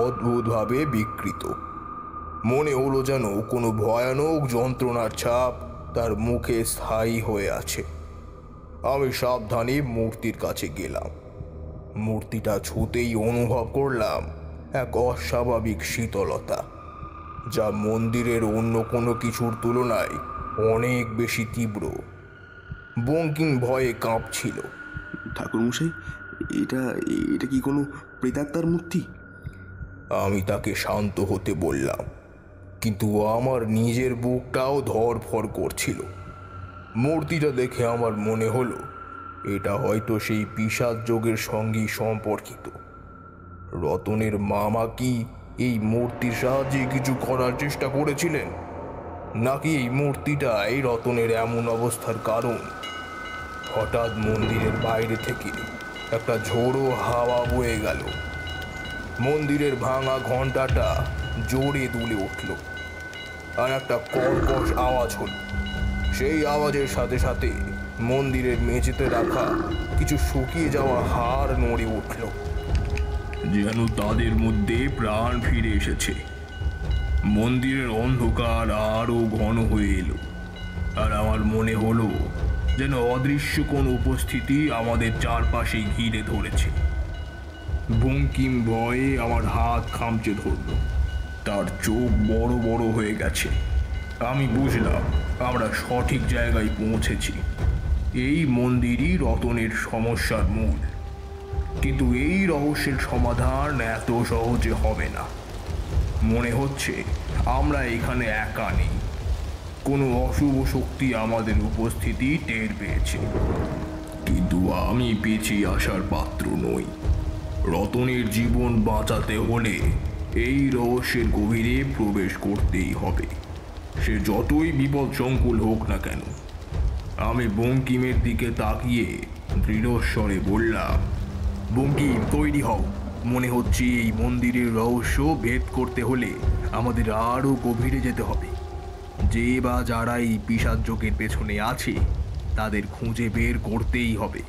অদ্ভুতভাবে বিকৃত। মনে হলো যেন কোনো ভয়ানক যন্ত্রণার ছাপ তার মুখে স্থায়ী হয়ে আছে। আমি সাবধানে মূর্তির কাছে গেলাম। মূর্তিটা ছুঁতেই অনুভব করলাম এক অস্বাভাবিক শীতলতা, যা মন্দিরের অন্য কোনো কিছুর তুলনায় অনেক বেশি তীব্র। বঙ্কিম ভয়ে কাঁপছিল। ঠাকুরমশাই, এটা এটা কি কোনো প্রেতাত্মার মূর্তি? আমি তাকে শান্ত হতে বললাম, কিন্তু আমার নিজের বুকটাও ধড়ফড় করছিল। মূর্তিটা দেখে আমার মনে হলো এটা হয়তো সেই পিশাচ যোগের সঙ্গেই সম্পর্কিত। রতনের মামা কি এই মূর্তির সাহায্যে কিছু করার চেষ্টা করেছিলেন, নাকি এই মূর্তিটাই রতনের এমন অবস্থার কারণ? হঠাৎ মন্দিরের বাইরে থেকে একটা ঝোড়ো হাওয়া বয়ে গেল। মন্দিরের ভাঙা ঘণ্টাটা জোরে দুলে উঠল, আর একটা কর্কশ আওয়াজ হল। সেই আওয়াজের সাথে সাথে মন্দিরের মেঝেতে রাখা কিছু শুকিয়ে যাওয়া হাড় নড়ে উঠল, যেন তাদের মধ্যে প্রাণ ফিরে এসেছে। মন্দিরের অন্ধকার আরো ঘন হয়ে এলো, আর আমার মনে হলো যেন অদৃশ্য কোন উপস্থিতি আমাদের চারপাশে ঘিরে ধরেছে। বঙ্কিম ভয়ে আমার হাত খামচে ধরল। তার চোখ বড় বড় হয়ে গেছে। আমি বুঝলাম আমরা সঠিক জায়গায় পৌঁছেছি। এই মন্দিরই রতনের সমস্যার মূল, কিন্তু এই রহস্যের সমাধান এত সহজে হবে না। মনে হচ্ছে আমরা এখানে একা নেই। কোনো অশুভ শক্তি আমাদের উপস্থিতি টের পেয়েছে, কিন্তু আমি পিছিয়ে আসার পাত্র নই। রতনের জীবন বাঁচাতে হলে এই রহস্যের গভীরে প্রবেশ করতেই হবে, সে যতই বিপদসংকুল হোক না কেন। আমি বঙ্কিমের দিকে তাকিয়ে দৃঢ়স্বরে বললাম, বঙ্কিম, তৈরি হও। মনে হচ্ছে এই মন্দিরের রহস্য ভেদ করতে হলে আমাদের আরও গভীরে যেতে হবে। যে বা যারা এই পিশাচ যোগের পেছনে আছে তাদের খুঁজে বের করতেই হবে।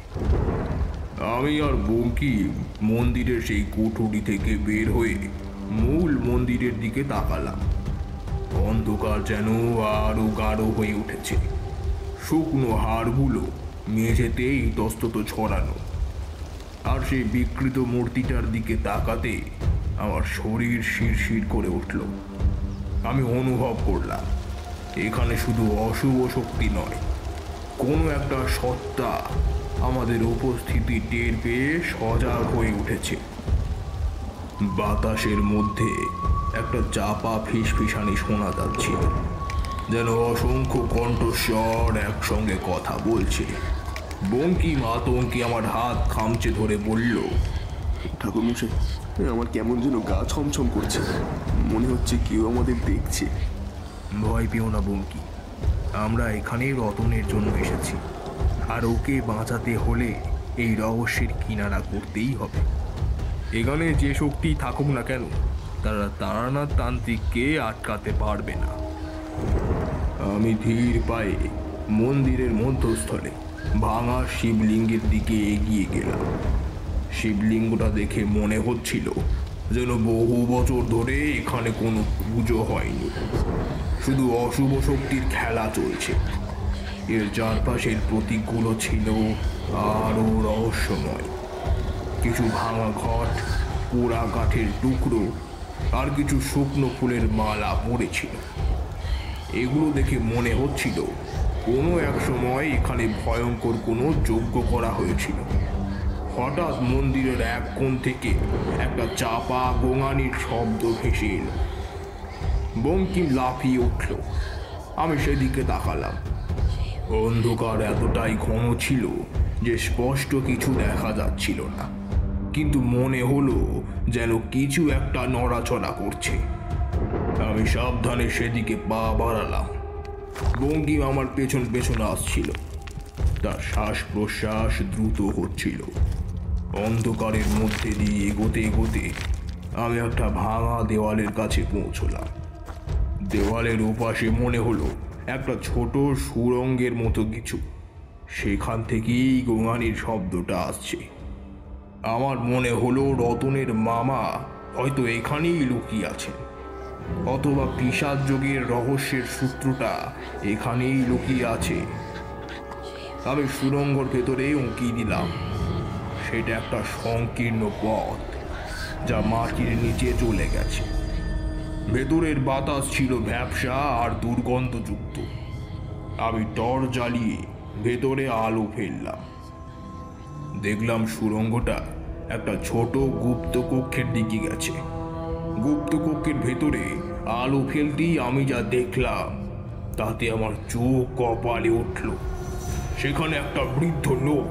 আমি আর বঙ্কিম মন্দিরের সেই কুঠুরি থেকে বের হয়ে মূল মন্দিরের দিকে তাকালাম। অন্ধকার যেন আরো গাঢ় হয়ে উঠেছে। শুকনো হাড়গুলো মেঝেতে ইতস্তত ছড়ানো, আর সেই বিকৃত মূর্তিটার দিকে তাকাতে আমার শরীর শিরশির করে উঠল। আমি অনুভব করলাম এখানে শুধু অশুভ শক্তি নয়, কোনো একটা সত্তা আমাদের উপস্থিতি টের পেয়ে সজাগ হয়ে উঠেছে। বাতাসের মধ্যে একটা চাপা ফিসফিসানি শোনা যাচ্ছিল, যেন অসংখ্য কণ্ঠস্বর একসঙ্গে কথা বলছে। বঙ্কিম আতঙ্কে আমার হাত খামচে ধরে বলল, ঠাকুরমশাই, আমার কেমন যেন গা ছমছম করছে, মনে হচ্ছে কেউ আমাদের দেখছে। ভয় পেও না বঙ্কি, আমরা এখানে রতনের জন্য এসেছি, আর ওকে বাঁচাতে হলে এই রহস্যের কিনারা করতেই হবে। এখানে যে শক্তি থাকুক না কেন, তারা তারানাথ তান্ত্রিককে আটকাতে পারবে না। আমি ধীর পায়ে মন্দিরের মধ্যস্থলে ভাঙা শিবলিঙ্গের দিকে এগিয়ে গেলাম। শিবলিঙ্গটা দেখে মনে হচ্ছিল যেন বহু বছর ধরে এখানে কোনো পুজো হয়নি, শুধু অশুভ শক্তির খেলা চলছে। এর চারপাশের প্রতীকগুলো ছিল আরও রহস্যময়। কিছু ভাঙা ঘট, পোড়া কাঠের টুকরো আর কিছু শুকনো ফুলের মালা পড়েছিল। এগুলো দেখে মনে হচ্ছিল কোনো এক সময় এখানে ভয়ঙ্কর কোনো যজ্ঞ করা হয়েছিল। হঠাৎ মন্দিরের এক কোণ থেকে একটা চাপা গোঙানির শব্দ ভেসে এলো। বঙ্কিম লাফিয়ে উঠল। আমি সেদিকে তাকালাম। অন্ধকার এতটাই ঘন ছিল যে স্পষ্ট কিছু দেখা যাচ্ছিল না, কিন্তু মনে হলো যেন কিছু একটা নড়াচড়া করছে। আমি সাবধানে সেদিকে পা বাড়ালাম। বঙ্কিম আমার পেছন পেছন আসছিল। তার শ্বাস প্রশ্বাস দ্রুত হচ্ছিল। অন্ধকারের মধ্যে দিয়ে এগোতে এগোতে আমি একটা ভাঙা দেওয়ালের কাছে পৌঁছলাম। দেওয়ালের ওপাশে মনে হলো একটা ছোট সুড়ঙ্গের মতো কিছু। সেখান থেকেই গোঙানির শব্দটা আসছে। আমার মনে হলো রতনের মামা হয়তো এখানেই লুকিয়ে আছেন, অথবা পিশাচ যোগের রহস্যের সূত্রটা এখানেই লুকিয়ে আছে। আমি সুড়ঙ্গর ভেতরে উঁকি দিলাম। সেটা একটা সংকীর্ণ পথ যা মাটির নিচে চলে গেছে। ভেতরের বাতাস ছিল ভ্যাপসা আর দুর্গন্ধযুক্ত। আমি টর্চ জ্বালিয়ে ভেতরে আলো ফেললাম। দেখলাম সুড়ঙ্গটা একটা ছোট গুপ্ত কক্ষের দিকে গেছে। গুপ্ত কক্ষের ভেতরে আলো ফেলতেই আমি যা দেখলাম তাতে আমার চোখ কপালে উঠল। সেখানে একটা বৃদ্ধ লোক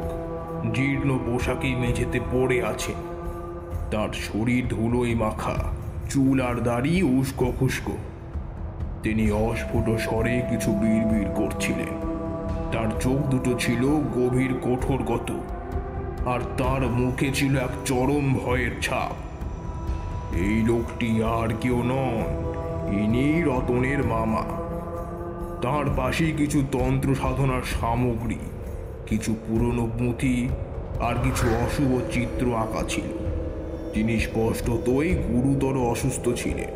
জীর্ণ পোশাকে মেঝেতে পড়ে আছে। তার শরীর ধুলোয় মাখা, চুল আর দাড়ি উস্কো খুস্কো। তিনি অস্ফুট স্বরে কিছু বিড়বিড় করছিলেন। তার চোখ দুটো ছিল গভীর কঠোরগত, আর তার মুখে ছিল এক চরম ভয়ের ছাপ। এই লোকটি আর কেউ নন, ইনি রতনের মামা। তার পাশেই কিছু তন্ত্র সাধনার সামগ্রী, কিছু পুরনো পুঁথি আর কিছু অশুভ চিত্র আঁকা ছিল। তিনি স্পষ্টতই গুরুতর অসুস্থ ছিলেন,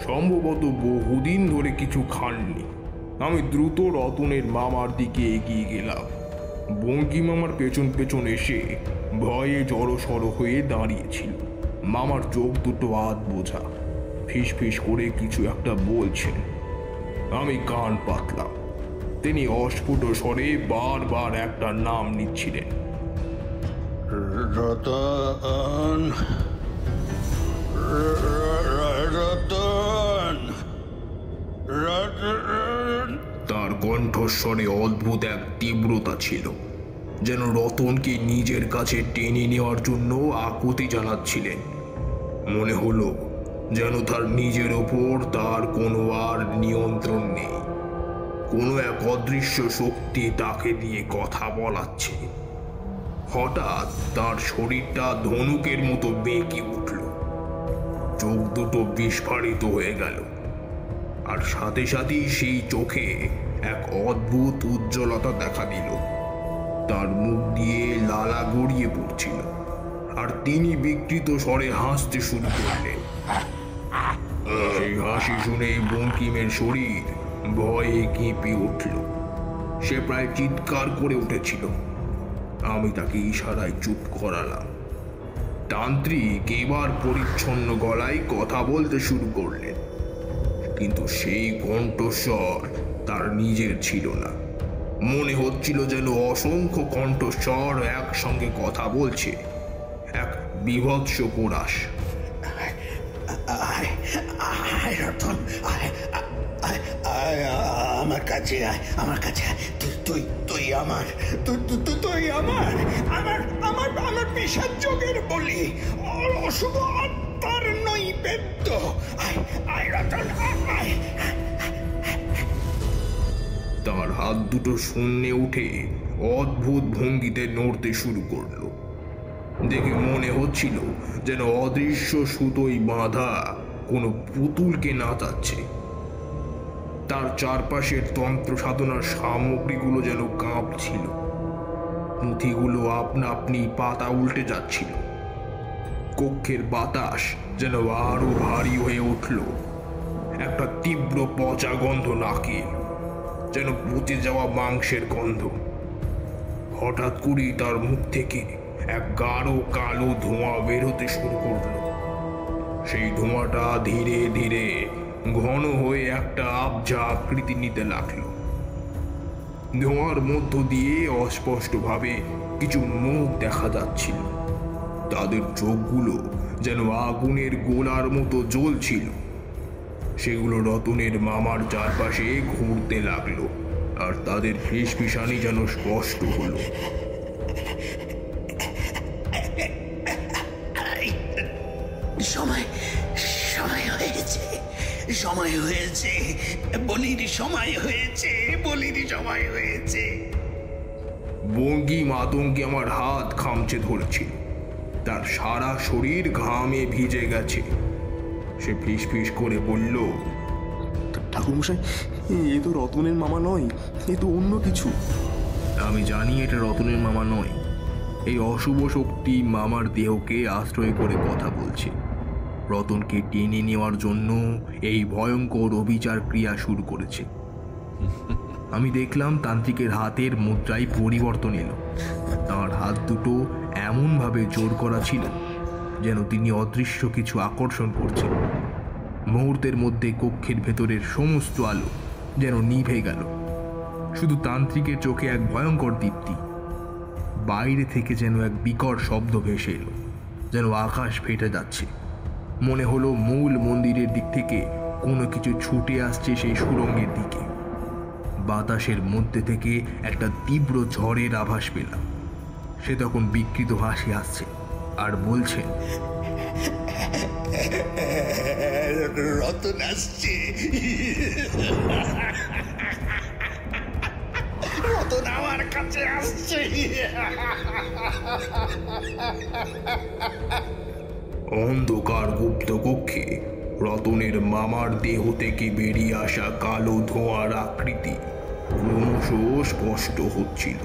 সম্ভবত বহুদিন ধরে কিছু খাননি। আমি দ্রুত রতনের মামার দিকে এগিয়ে গেলাম। বঙ্কিম আমার পেছন পেছন এসে ভয়ে জড়সড় হয়ে দাঁড়িয়েছিল। মামার চোখ দুটো আধ বোঝা, ফিস ফিস করে কিছু একটা বলছেন। আমি কান পাতলাম। তিনি অস্ফুট স্বরে বারবার একটা নাম নিচ্ছিলেন। রতন, রতন, রতন। তার কণ্ঠস্বরে অদ্ভুত এক তীব্রতা ছিল, যেন রতনকে নিজের কাছে টেনে নেওয়ার জন্য আকুতি জানাচ্ছিলেন। মনে হলো যেন তার নিজের ওপর তার কোনো আর নিয়ন্ত্রণ নেই। কোনো এক অদৃশ্য শক্তি তাকে দিয়ে কথা বলাচ্ছে। হঠাৎ তার শরীরটা ধনুকের মতো বেঁকে উঠল। চোখ দুটো বিস্ফারিত হয়ে গেল, আর সাথে সাথেই সেই চোখে এক অদ্ভুত উজ্জ্বলতা দেখা দিল। তার মুখ দিয়ে লালা গড়িয়ে পড়ছিল, আর তিনি বিকৃত স্বরে হাসতে শুরু করলেন। সেই হাসি শুনে বঙ্কিমের শরীর ভয়ে কেঁপে উঠল। সে প্রায় চিৎকার করে উঠেছিল। আমি তাকে ইশারায় চুপ করালাম। তান্ত্রিক এবার পরিচ্ছন্ন গলায় কথা বলতে শুরু করলেন, কিন্তু সেই কণ্ঠস্বর তার নিজের ছিল না। মনে হচ্ছিল যেন অসংখ্য কণ্ঠস্বর একসঙ্গে কথা বলছে, এক বীভৎস কোরাস। আমার কাছে আয়, আমার কাছে আয়, তুই আমার, তুই আমার আমার আমার আমার বিষাদ যোগের বলি, অশুভ আত্মার নৈবেদ্য। আয় আয় রতন, আয়। তার হাত দুটো শূন্যে উঠে অদ্ভুত ভঙ্গিতে নড়তে শুরু করলো। দেখে মনে হচ্ছিল যেন অদৃশ্য সুতোয় বাঁধা কোনো পুতুলকে নাচাচ্ছে। তার চারপাশের তন্ত্র সাধনার সামগ্রীগুলো যেন কাঁপছিল, পুঁথিগুলো আপনা আপনি পাতা উল্টে যাচ্ছিল। কক্ষের বাতাস যেন আরো ভারী হয়ে উঠল। একটা তীব্র পচা গন্ধ নাকে এলো, যেন পচে যাওয়া মাংসের গন্ধ। হঠাৎ করেই তার মুখ থেকে এক গাঢ় কালো ধোঁয়া বের হতে শুরু করলো। সেই ধোঁয়াটা ধীরে ধীরে ঘন হয়ে একটা আবজা আকৃতি নিতে লাগলো। ধোঁয়ার মধ্য দিয়ে অস্পষ্টভাবে কিছু মুখ দেখা যাচ্ছিল। তাদের চোখগুলো যেন আগুনের গোলার মতো জ্বলছিল। সেগুলো রতনের মামার চারপাশে ঘুরতে লাগলো, আর তাদের ফিসফিসানি যেন স্পষ্ট হলো। সময় সময় হয়েছে, সময় হয়েছে, বলির সময় হয়েছে, বলির সময় হয়েছে। বঙ্গি মাতঙ্গি আমার হাত খামচে ধরেছিল। তার সারা শরীর ঘামে ভিজে গেছে। সে ফিসফিস করে বলল, ঠাকুরমশাই, এ তো রতনের মামা নয়, এ তো অন্য কিছু। আমি জানি এটা রতনের মামা নয়। এই অশুভ শক্তি মামার দেহকে আশ্রয় করে কথা বলছে। রতনকে টেনে নেওয়ার জন্য এই ভয়ঙ্কর অবিচার ক্রিয়া শুরু করেছে। আমি দেখলাম তান্ত্রিকের হাতের মুদ্রায় পরিবর্তন এলো। তার হাত দুটো এমনভাবে জোর করা ছিল যেন তিনি অদৃশ্য কিছু আকর্ষণ করছেন। মুহূর্তের মধ্যে কক্ষের ভেতরের সমস্ত আলো যেন নিভে গেল। শুধু তান্ত্রিকের চোখে এক ভয়ঙ্কর দীপ্তি। বাইরে থেকে যেন এক বিকট শব্দ ভেসে এলো, যেন আকাশ ফেটে যাচ্ছে। মনে হলো মূল মন্দিরের দিক থেকে কোনো কিছু ছুটে আসছে সেই সুড়ঙ্গের দিকে। বাতাসের মধ্যে থেকে একটা তীব্র ঝড়ের আভাস পেলাম। সে তখন বিকৃত হাসি আসছে আর বলছে, রতন আসছে, রতন আমার কাছে আসছে। অন্ধকার গুপ্ত কক্ষে রতনের মামার দেহ থেকে বেরিয়ে আসা কালো ধোঁয়ার আকৃতি ক্রমশ স্পষ্ট হচ্ছিল।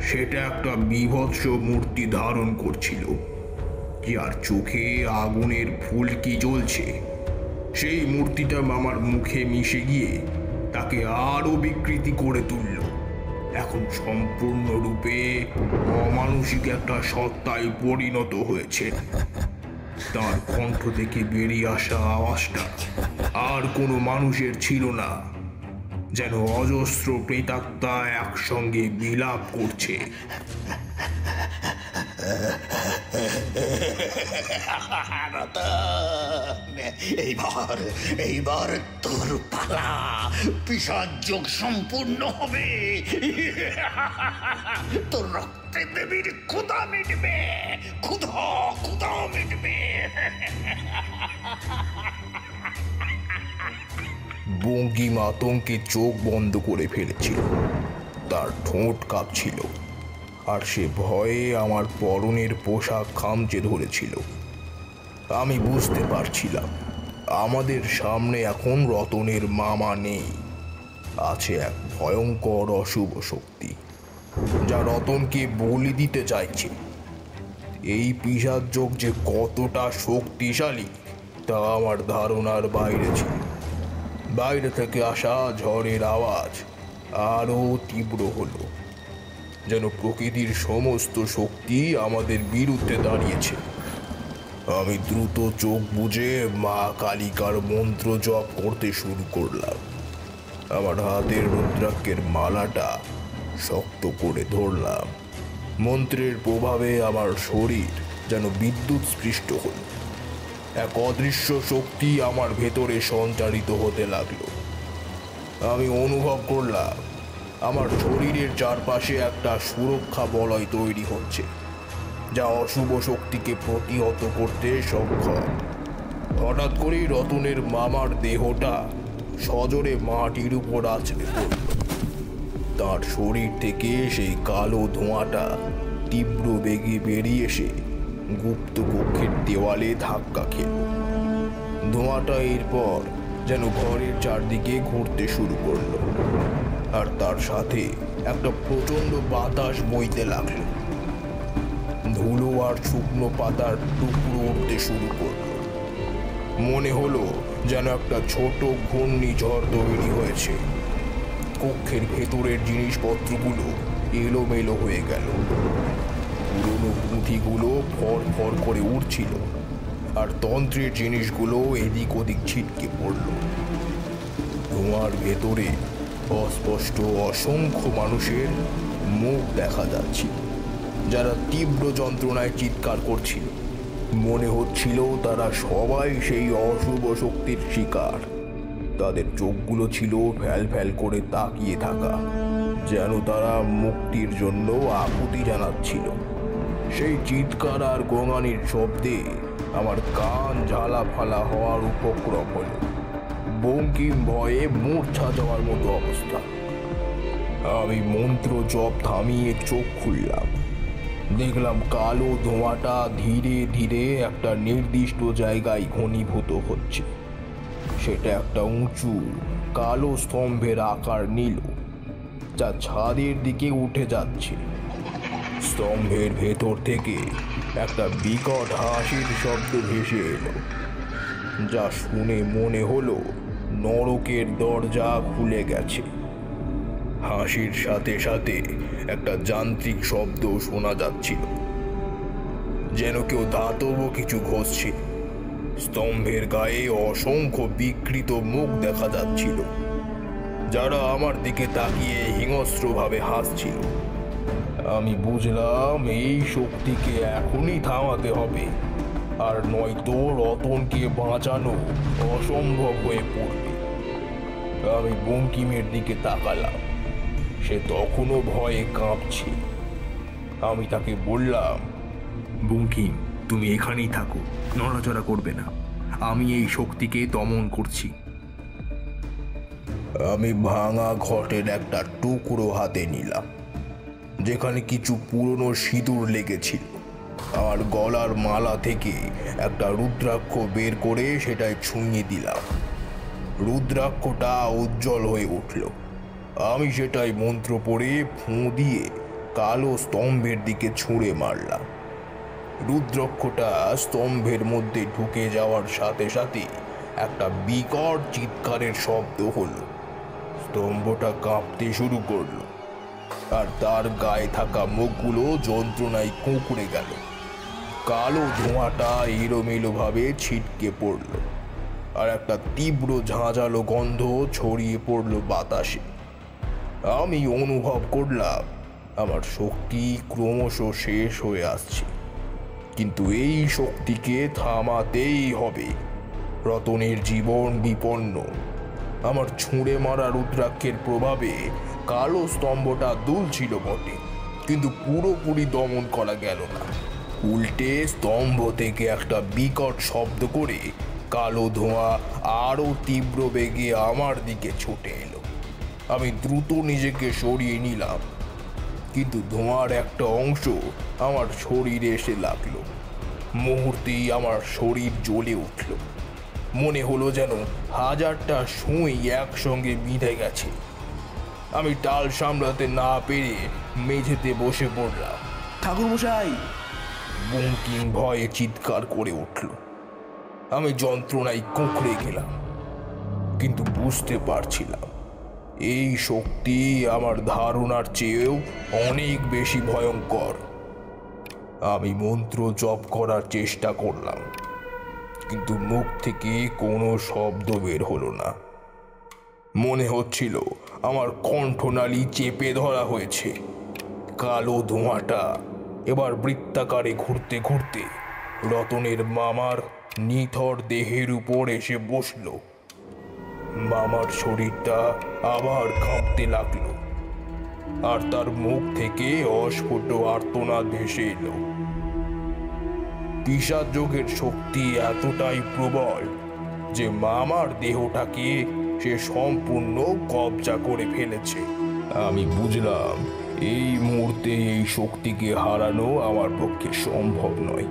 সেটা একটা বীভৎস মূর্তি ধারণ করছিল, যার চোখে আগুনের ফুলকি জ্বলছে। সেই মূর্তিটা মামার মুখে মিশে গিয়ে তাকে আরো বিকৃতি করে তুলল। এখন সম্পূর্ণরূপে অমানুষিক একটা সত্তায় পরিণত হয়েছে। তার কণ্ঠ থেকে বেরিয়ে আসা আওয়াজটা আর কোনো মানুষের ছিল না, যেন অজস্র প্রেতাত্মা একসঙ্গে বিলাপ করছে। এইবার তোর পালা, পিশাচ যোগ সম্পূর্ণ হবে। তোর রক্তে দেবীর ক্ষুধা মিটবে, ক্ষুধা মিটবে। বঙ্গি মাতঙ্গে চোখ বন্ধ করে ফেলেছিল। তার ঠোঁট কাঁপছিল, আর সে ভয়ে আমার পরনের পোশাক খামচে ধরেছিল। আমি বুঝতে পারছিলাম আমাদের সামনে এখন রতনের মামা নেই, আছে এক ভয়ঙ্কর অশুভ শক্তি, যা রতনকে বলি দিতে চাইছে। এই পিশাচ যোগ যে কতটা শক্তিশালী তা আমার ধারণার বাইরে ছিল। বাইরে থেকে আসা ঝড়ের আওয়াজ আরো তীব্র হলো, যেন প্রকৃতির সমস্ত শক্তি আমাদের বিরুদ্ধে দাঁড়িয়েছে। আমি দ্রুত চোখ বুজে মা কালিকার মন্ত্র জপ করতে শুরু করলাম। আমার হাতের রুদ্রাক্ষের মালাটা শক্ত করে ধরলাম। মন্ত্রের প্রভাবে আমার শরীর যেন বিদ্যুৎ স্পৃষ্ট হল। এক অদৃশ্য শক্তি আমার ভেতরে সঞ্চারিত হতে লাগলো। আমি অনুভব করলাম আমার শরীরের চারপাশে একটা সুরক্ষা বলয় তৈরি হচ্ছে, যা অশুভ শক্তিকে প্রতিহত করতে সক্ষম। হঠাৎ করেই রতনের মামার দেহটা সজোরে মাটির উপর আছড়ে পড়ল। তার শরীর থেকে সেই কালো ধোঁয়াটা তীব্র বেগে বেরিয়ে এসে গুপ্ত কক্ষের দেওয়ালে ধাক্কা খেল। ধোঁয়াটা এরপর যেন ঘরের চারদিকে ঘুরতে শুরু করলো, আর তার সাথে একটা প্রচন্ড বাতাস বইতে লাগলো। ধুলো আর শুকনো পাতার টুকরো উঠতে শুরু করলো। মনে হলো যেন একটা ছোট ঘূর্ণিঝড় তৈরি হয়েছে। কক্ষের ভেতরের জিনিসপত্রগুলো এলোমেলো হয়ে গেল। পুরনো পুঁথিগুলো ফর ফর করে উঠছিল, আর তন্ত্রের জিনিসগুলো এদিক ওদিক ছিটকে পড়ল। ধোঁয়ার ভেতরে অস্পষ্ট অসংখ্য মানুষের মুখ দেখা যাচ্ছিল, যারা তীব্র যন্ত্রণায় চিৎকার করছিল। মনে হচ্ছিল তারা সবাই সেই অশুভ শক্তির শিকার। তাদের চোখগুলো ছিল ফ্যাল ফ্যাল করে তাকিয়ে থাকা, যেন তারা মুক্তির জন্য আকুতি জানাচ্ছিল। সেই চিৎকার আর গোঙানির শব্দে আমার কান ঝালা ফালা হওয়ার উপক্রম হলো। বঙ্কিম ভয়ে মূর্ছা যাওয়ার মতো অবস্থা। আমি মন্ত্র জপ থামিয়ে চোখ খুললাম। দেখলাম কালো ধোঁয়াটা ধীরে ধীরে একটা নির্দিষ্ট জায়গায় ঘনীভূত হচ্ছে। সেটা একটা উঁচু কালো স্তম্ভের আকার নিল, যা ছাদের দিকে উঠে যাচ্ছে। স্তম্ভের ভেতর থেকে একটা বিকট হাসির শব্দ ভেসে এলো, যা শুনে মনে হলো নরকের দরজা খুলে গেছে। হাসির সাথে সাথে একটা যান্ত্রিক শব্দ শোনা যাচ্ছিল, যেন কেউ ধাতব কিছু ঘষছিল। স্তম্ভের গায়ে অসংখ্য বিকৃত মুখ দেখা যাচ্ছিল, যারা আমার দিকে তাকিয়ে হিংস্রভাবে হাসছিল। আমি বুঝলাম এই শক্তিকে এখনই থামাতে হবে, আর নয়তো রতনকে বাঁচানো অসম্ভব হয়ে পড়বে। আমি বঙ্কিমের দিকে তাকালাম। সে তখনও ভয়ে কাঁপছে। আমি তাকে বললাম, বঙ্কিম, তুমি এখানেই থাকো, নড়াচড়া করবে না। আমি এই শক্তিকে দমন করছি। আমি ভাঙা ঘটের একটা টুকরো হাতে নিলাম, যেখানে কিছু পুরনো সিঁদুর লেগেছিল। আর গলার মালা থেকে একটা রুদ্রাক্ষ বের করে সেটায় ছুঁয়ে দিলাম। রুদ্রাক্ষটা উজ্জ্বল হয়ে উঠল। আমি সেটাই মন্ত্র পড়ে ফুঁ দিয়ে কালো স্তম্ভের দিকে ছুঁড়ে মারলাম। রুদ্রাক্ষটা স্তম্ভের মধ্যে ঢুকে যাওয়ার সাথে সাথে একটা বিকট চিৎকারের শব্দ হলো। স্তম্ভটা কাঁপতে শুরু করলো, আর তার গায়ে থাকা মুখগুলো যন্ত্রণায় কুঁকড়ে গেল। কালো ধোঁয়াটা এলোমেলো ভাবে ছিটকে পড়ল, আর একটা তীব্র ঝাঁঝালো গন্ধ ছড়িয়ে পড়ল বাতাসে। আমি অনুভব করলাম আমার শক্তি ক্রমশ শেষ হয়ে আসছে, কিন্তু এই শক্তিকে থামাতেই হবে। রতনের জীবন বিপন্ন। আমার ছুঁড়ে মারা রুদ্রাক্ষের প্রভাবে কালো স্তম্ভটা দুলছিল বটে, কিন্তু পুরোপুরি দমন করা গেল না। উল্টে স্তম্ভ থেকে একটা বিকট শব্দ করে কালো ধোঁয়া আরো তীব্র বেগে আমার দিকে ছুটে এলো। আমি দ্রুত নিজেকে সরিয়ে নিলাম, কিন্তু ধোঁয়ার একটা অংশ আমার শরীরে এসে লাগলো। মুহূর্তেই আমার শরীর জ্বলে উঠল। মনে হলো যেন হাজারটা সুই একসঙ্গে বিঁধে গেছে। আমি টাল সামলাতে না পেরে মেঝেতে বসে পড়লাম। ঠাকুরমশাই! বঙ্কিম ভয়ে চিৎকার করে উঠল। আমি যন্ত্রণায় কুঁকড়ে গেলাম, কিন্তু বুঝতে পারছিলাম এই শক্তি আমার ধারণার চেয়েও অনেক বেশি ভয়ঙ্কর। আমি মন্ত্র জপ করার চেষ্টা করলাম, কিন্তু মুখ থেকে কোনো শব্দ বের হলো না। মনে হচ্ছিল আমার কণ্ঠনালী চেপে ধরা হয়েছে। কালো ধোঁয়াটা এবার বৃত্তাকারে ঘুরতে ঘুরতে রতনের মামার নিথর দেহের উপর এসে বসল। মামার শরীরটা আবার কাঁপতে লাগলো, আর তার মুখ থেকে অস্ফুট আর্তনাদ ভেসে এলো। পিশাচ যোগের শক্তি এতটাই প্রবল যে মামার দেহটাকে সে সম্পূর্ণ কবজা করে ফেলেছে। আমি বুঝলাম এই মুহূর্তে এই শক্তিকে হারানো আমার পক্ষে সম্ভব নয়।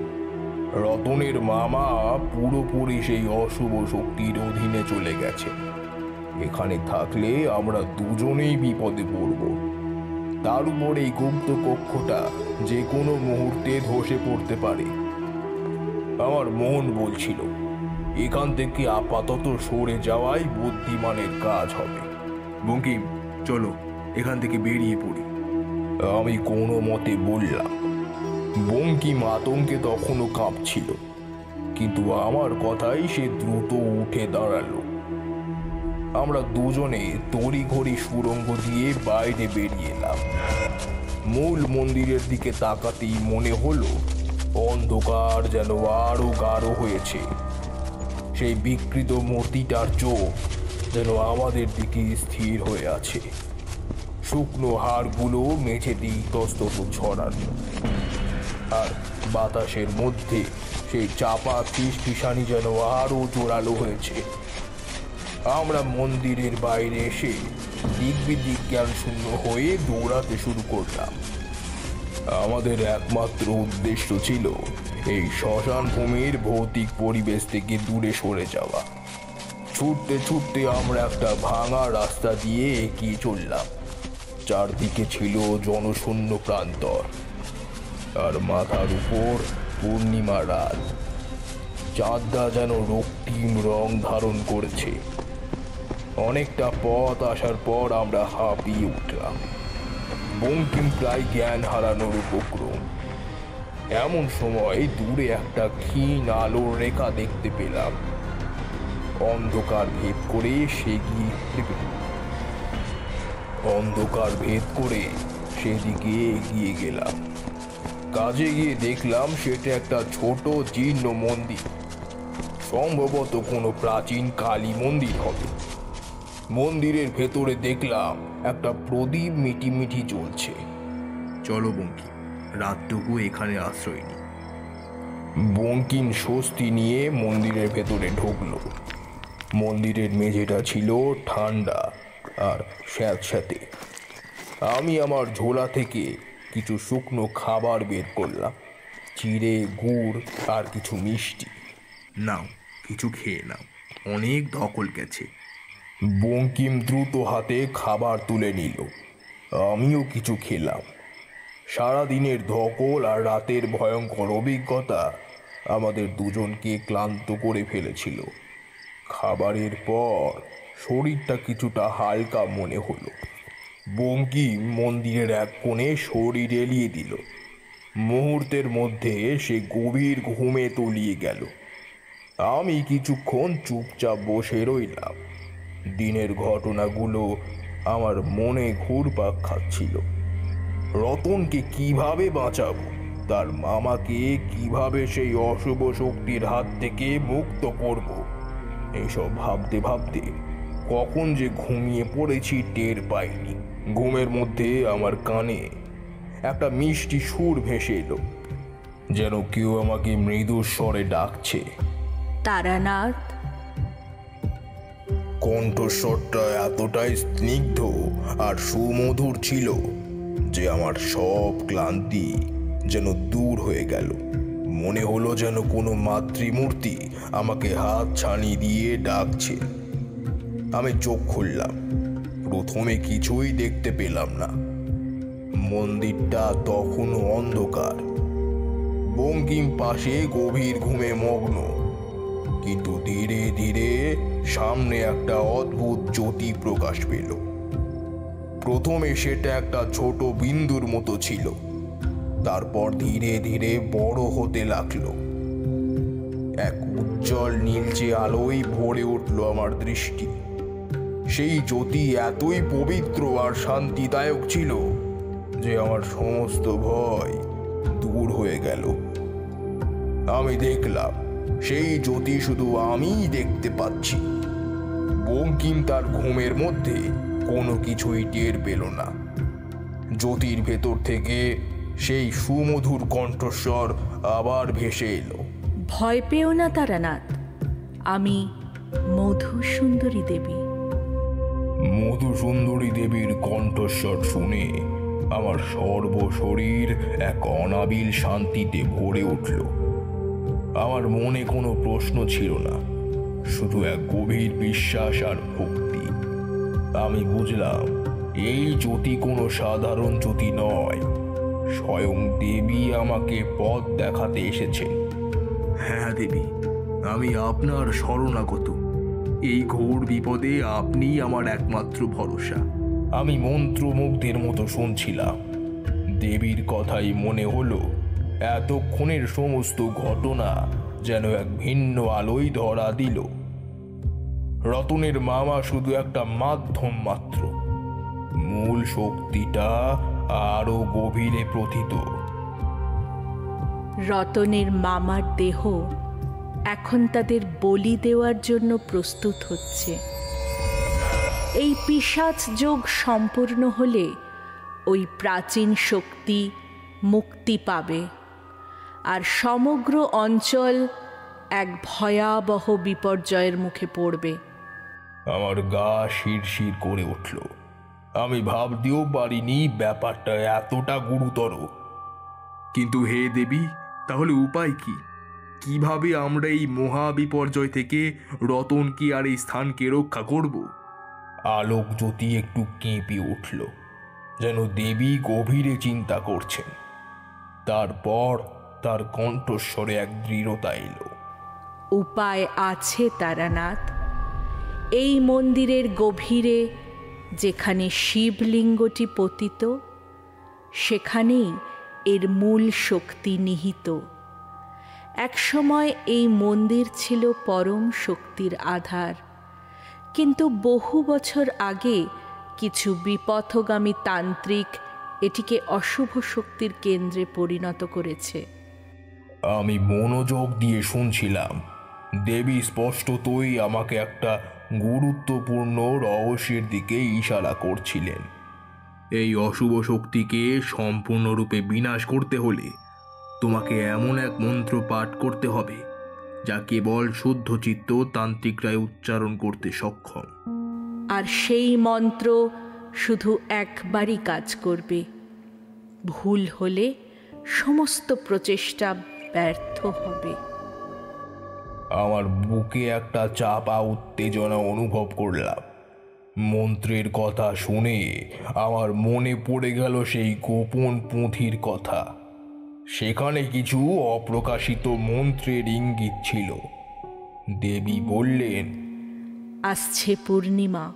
রতনের মামা পুরোপুরি সেই অশুভ শক্তির অধীনে চলে গেছে। এখানে থাকলে আমরা দুজনেই বিপদে পড়ব। তার উপর এই গুপ্ত কক্ষটা যে কোনো মুহূর্তে ধসে পড়তে পারে। আমার মন বলছিল এখান থেকে আপাতত সরে যাওয়াই বুদ্ধিমানের কাজ হবে। বঙ্কিম, চলো এখান থেকে বেরিয়ে পড়ি। আমি কোনো মতে বললাম। বঙ্কিম আতঙ্কে তখনও কাঁপছিল, কিন্তু আমার কথাই সে দ্রুত উঠে দাঁড়ালো। আমরা দুজনে তড়িঘড়ি সুড়ঙ্গ দিয়ে বাইরে বেরিয়ে এলাম। মূল মন্দিরের দিকে তাকাতেই মনে হলো অন্ধকার যেন আরো গাঢ় হয়েছে। সেই বিকৃত মূর্তিটার চোখ যেন আমাদের দিকে স্থির হয়ে আছে। শুকনো হাড়গুলো মেঝেতে ইতস্তত ছড়ানো, আর বাতাসের মধ্যে সেই চাপা ফিসফিসানি যেন আরো জোরালো হয়েছে। আমরা মন্দিরের বাইরে এসে দিগ্বিদিক জ্ঞান শূন্য হয়ে দৌড়াতে শুরু করলাম। আমাদের একমাত্র উদ্দেশ্য ছিল এই শ্মশান ভূমির ভৌতিক পরিবেশ থেকে দূরে সরে যাওয়া। ছুটতে ছুটতে আমরা একটা ভাঙা রাস্তা দিয়ে এগিয়ে চললাম। চারদিকে ছিল জনশূন্য প্রান্তর, আর মাথার উপর পূর্ণিমা রাত। চাঁদটা যেন রক্তিম রং ধারণ করেছে। অনেকটা পথ আসার পর আমরা হাঁপিয়ে উঠলাম। বঙ্কিম প্রায় জ্ঞান হারানোর উপক্রম। এমন সময় দূরে একটা ক্ষীণ আলোর রেখা দেখতে পেলাম। অন্ধকার ভেদ করে সেদিকে এগিয়ে গেলাম। কাজে গিয়ে দেখলাম সেটা একটা ছোট জীর্ণ মন্দির। সম্ভবত কোনো প্রাচীন কালী মন্দির হবে। মন্দিরের ভেতরে দেখলাম একটা প্রদীপ মিটিমিটি জ্বলছে। চলো বঙ্কিম, রাতটুকু এখানে আশ্রয় নিই। বঙ্কিম স্বস্তি নিয়ে মন্দিরের ভেতরে ঢুকলো। মন্দিরের মেঝেটা ছিল ঠান্ডা আর স্যাঁতস্যাঁতে। আমি আমার ঝোলা থেকে কিছু শুকনো খাবার বের করলাম, চিড়ে, গুড় আর কিছু মিষ্টি। নাও, কিছু খেয়ে নাও, অনেক ধকল গেছে। বঙ্কিম দ্রুত হাতে খাবার তুলে নিল। আমিও কিছু খেলাম। সারাদিনের ধকল আর রাতের ভয়ঙ্কর অভিজ্ঞতা আমাদের দুজনকে ক্লান্ত করে ফেলেছিল। খাবারের পর শরীরটা কিছুটা হালকা মনে হলো। বঙ্কিম মন্দিরের এক কোণে শরীর এলিয়ে দিল। মুহূর্তের মধ্যে সে গভীর ঘুমে তলিয়ে গেল। আমি কিছুক্ষণ চুপচাপ বসে রইলাম। দিনের ঘটনাগুলো আমার মনে ঘুরপাক খাচ্ছিল। রতনকে কিভাবে বাঁচাবো, তার মামাকে কিভাবে সেই অশুভ শক্তির হাত থেকে মুক্ত করব, এইসব ভাবতে ভাবতে কখন যে ঘুমিয়ে পড়েছি টের পাইনি। ঘুমের মধ্যে আমার কানে একটা মিষ্টি সুর ভেসে এলো, যেন কেউ আমাকে মৃদু স্বরে ডাকছে। তারানাথ। কণ্ঠস্বরটা এতটাই স্নিগ্ধ আর সুমধুর ছিল যে আমার সব ক্লান্তি যেন দূর হয়ে গেল। মনে হলো যেন কোনো মাতৃমূর্তি আমাকে হাত ছানি দিয়ে ডাকছে। আমি চোখ খুললাম। প্রথমে কিছুই দেখতে পেলাম না। মন্দিরটা তখনও অন্ধকার। বঙ্কিম পাশে গভীর ঘুমে মগ্ন, কিন্তু ধীরে ধীরে সামনে একটা অদ্ভুত জ্যোতি প্রকাশ পেল। প্রথমে সেটা একটা ছোট বিন্দুর মতো ছিল, তারপর ধীরে ধীরে বড় হতে লাগলো। এক উজ্জ্বল নীলচে আলোয় ভরে উঠল আমার দৃষ্টি। সেই জ্যোতি এতই পবিত্র আর শান্তিদায়ক ছিল যে আমার সমস্ত ভয় দূর হয়ে গেল। আমি দেখলাম সেই জ্যোতি শুধু আমিই দেখতে পাচ্ছি। বঙ্কিম তার ঘুমের মধ্যে কোনো কিছুই টের পেল না। জ্যোতির ভেতর থেকে সেই সুমধুর কণ্ঠস্বর আবার ভেসে এলো। ভয় পেও না তারানাথ, আমি মধুসুন্দরী দেবী। মধুসুন্দরী দেবীর কণ্ঠস্বর শুনে আমার সর্বশরীর এক অনাবিল শান্তিতে ভরে উঠল। আমার মনে কোনো প্রশ্ন ছিল না, শুধু এক গভীর বিশ্বাস আর ভক্তি। আমি বুঝলাম এই জ্যোতি কোনো সাধারণ জ্যোতি নয়, স্বয়ং দেবী আমাকে পথ দেখাতে এসেছেন। হ্যাঁ দেবী, আমি আপনার শরণাগত। এই ঘোর বিপদে আপনি আমার একমাত্র ভরসা। আমি মন্ত্রমুগ্ধের মতো শুনছিলাম। দেবীর কথাই মনে হলো এতক্ষণের সমস্ত ঘটনা যেন এক ভিন্ন আলোয় ধরা দিল। রতনের মামা শুধু একটা মাধ্যম মাত্র, মূল শক্তিটা আরো গভীরে প্রথিত। রতনের মামার দেহ এখন তাদের বলি দেওয়ার জন্য প্রস্তুত হচ্ছে। এই পিশাচ যোগ সম্পূর্ণ হলে ওই প্রাচীন শক্তি মুক্তি পাবে, আর সমগ্র অঞ্চল এক ভয়াবহ বিপর্যয়ের মুখে পড়বে। আমার গা শিরশির করে উঠল। আমি ভাবতেও পারিনি ব্যাপারটা এতটা গুরুতর। কিন্তু হে দেবী, তাহলে উপায় কি? কিভাবে আমরা এই মহা বিপর্যয় থেকে রতনকে আর এই স্থানকে রক্ষা করব? আলোক জ্যোতি একটু কেঁপে উঠল, যেন দেবী গভীরে চিন্তা করছেন। তারপর তার কণ্ঠস্বরে এক দৃঢ়তা এলো। উপায় আছে তারানাথ। এই মন্দিরের গভীরে যেখানে শিবলিঙ্গটি পতিত, সেখানেই এর মূল শক্তি নিহিত। একসময় এই মন্দির ছিল পরম শক্তির আধার, কিন্তু বহু বছর আগে কিছু বিপথগামী তান্ত্রিক এটিকে অশুভ শক্তির কেন্দ্রে পরিণত করেছে। আমি মনোযোগ দিয়ে শুনছিলাম। দেবী স্পষ্টতই আমাকে একটা গুরুত্বপূর্ণ রহস্যের দিকে ইশারা করছিলেন। এই অশুভ শক্তিকে সম্পূর্ণরূপে বিনাশ করতে হলে তোমাকে এমন এক মন্ত্র পাঠ করতে হবে যা কেবল শুদ্ধচিত্ত তান্ত্রিকরাই উচ্চারণ করতে সক্ষম। আর সেই মন্ত্র শুধু একবারই কাজ করবে। ভুল হলে সমস্ত প্রচেষ্টা ব্যর্থ হবে। আমার বুকে একটা চাপা উত্তেজনা অনুভব করলাম। মন্ত্রের কথা শুনে আমার মনে পড়ে গেল সেই গোপন পুঁথির কথা। সেখানে কিছু অপ্রকাশিত মন্ত্রের ইঙ্গিত ছিল। দেবী বললেন, আসছে পূর্ণিমা,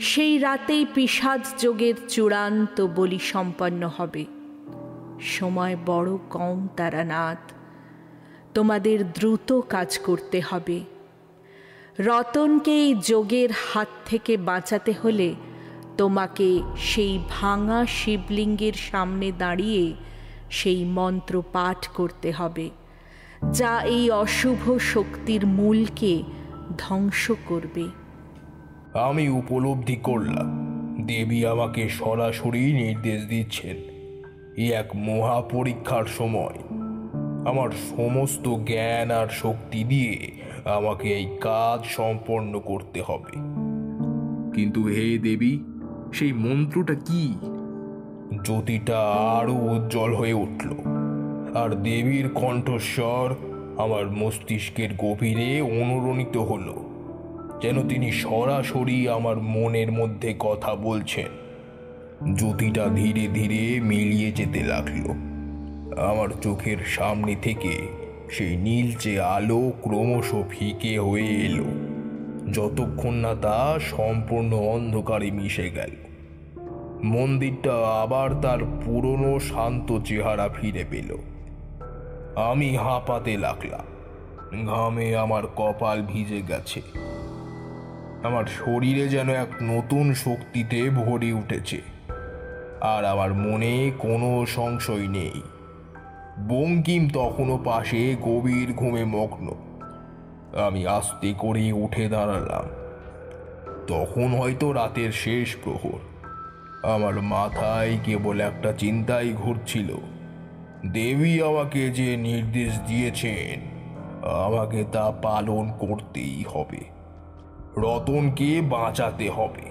সেই রাতেই পিশাচ যোগের চূড়ান্ত বলি সম্পন্ন হবে। সময় বড় কম তারানাথ, তোমাদের দ্রুত কাজ করতে হবে। রতনকে এই যোগের হাত থেকে বাঁচাতে হলে তোমাকে সেই ভাঙা শিবলিঙ্গের সামনে দাঁড়িয়ে সেই মন্ত্র পাঠ করতে হবে, যা এই অশুভ শক্তির মূলকে ধ্বংস করবে। আমি উপলব্ধি করলাম দেবী আমাকে সরাসরি নির্দেশ দিচ্ছেন। এক মহা পরীক্ষার সময় আমার সমস্ত জ্ঞান আর শক্তি দিয়ে আমাকে এই কাজ সম্পন্ন করতে হবে। কিন্তু হে দেবী, সেই মন্ত্রটা কি? জ্যোতিটা আরো উজ্জ্বল হয়ে উঠল, আর দেবীর কণ্ঠস্বর আমার মস্তিষ্কের গভীরে অনুরণিত হলো, যেন তিনি সরাসরি আমার মনের মধ্যে কথা বলছেন। জ্যোতিটা ধীরে ধীরে মিলিয়ে যেতে লাগলো। আমার চোখের সামনে থেকে সেই নীলচে আলো ক্রমশ ফিকে হয়ে এলো, যতক্ষণ না তা সম্পূর্ণ অন্ধকারে মিশে গেল। মন্দিরটা আবার তার পুরনো শান্ত চেহারা ফিরে পেল। আমি হাঁপাতে লাগলাম, ঘামে আমার কপাল ভিজে গেছে। আমার শরীরে যেন এক নতুন শক্তিতে ভরে উঠেছে, আর আমার মনে কোনো সংশয় নেই। বঙ্কিম তখনও পাশে গভীর ঘুমে মগ্ন। আমি আস্তে করে উঠে দাঁড়ালাম। তখন হয়তো রাতের শেষ প্রহর। আমার মাথায় কেবল একটা চিন্তাই ঘুরছিল, দেবী আমাকে যে নির্দেশ দিয়েছেন আমাকে তা পালন করতেই হবে। রতনকে বাঁচাতে হবে,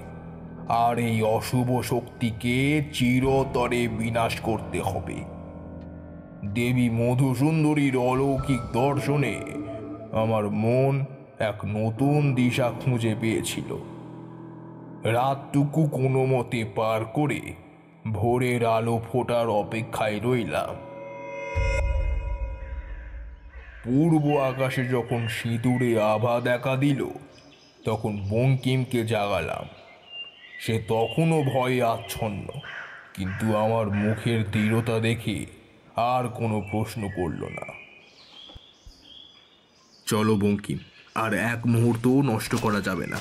আর এই অশুভ শক্তিকে চিরতরে বিনাশ করতে হবে। দেবী মধুসুন্দরীর অলৌকিক দর্শনে আমার মন এক নতুন দিশা খুঁজে পেয়েছিল। রাতটুকু কোনো মতে পার করে ভোরের আলো ফোটার অপেক্ষায় রইলাম। পূর্ব আকাশে যখন সিঁদুরে আভা দেখা দিল, তখন বঙ্কিমকে জাগালাম। সে তখনও ভয়ে আচ্ছন্ন, কিন্তু আমার মুখের দৃঢ়তা দেখে আর কোনো প্রশ্ন করল না। চলো বঙ্কিম, আর এক মুহূর্তও নষ্ট করা যাবে না।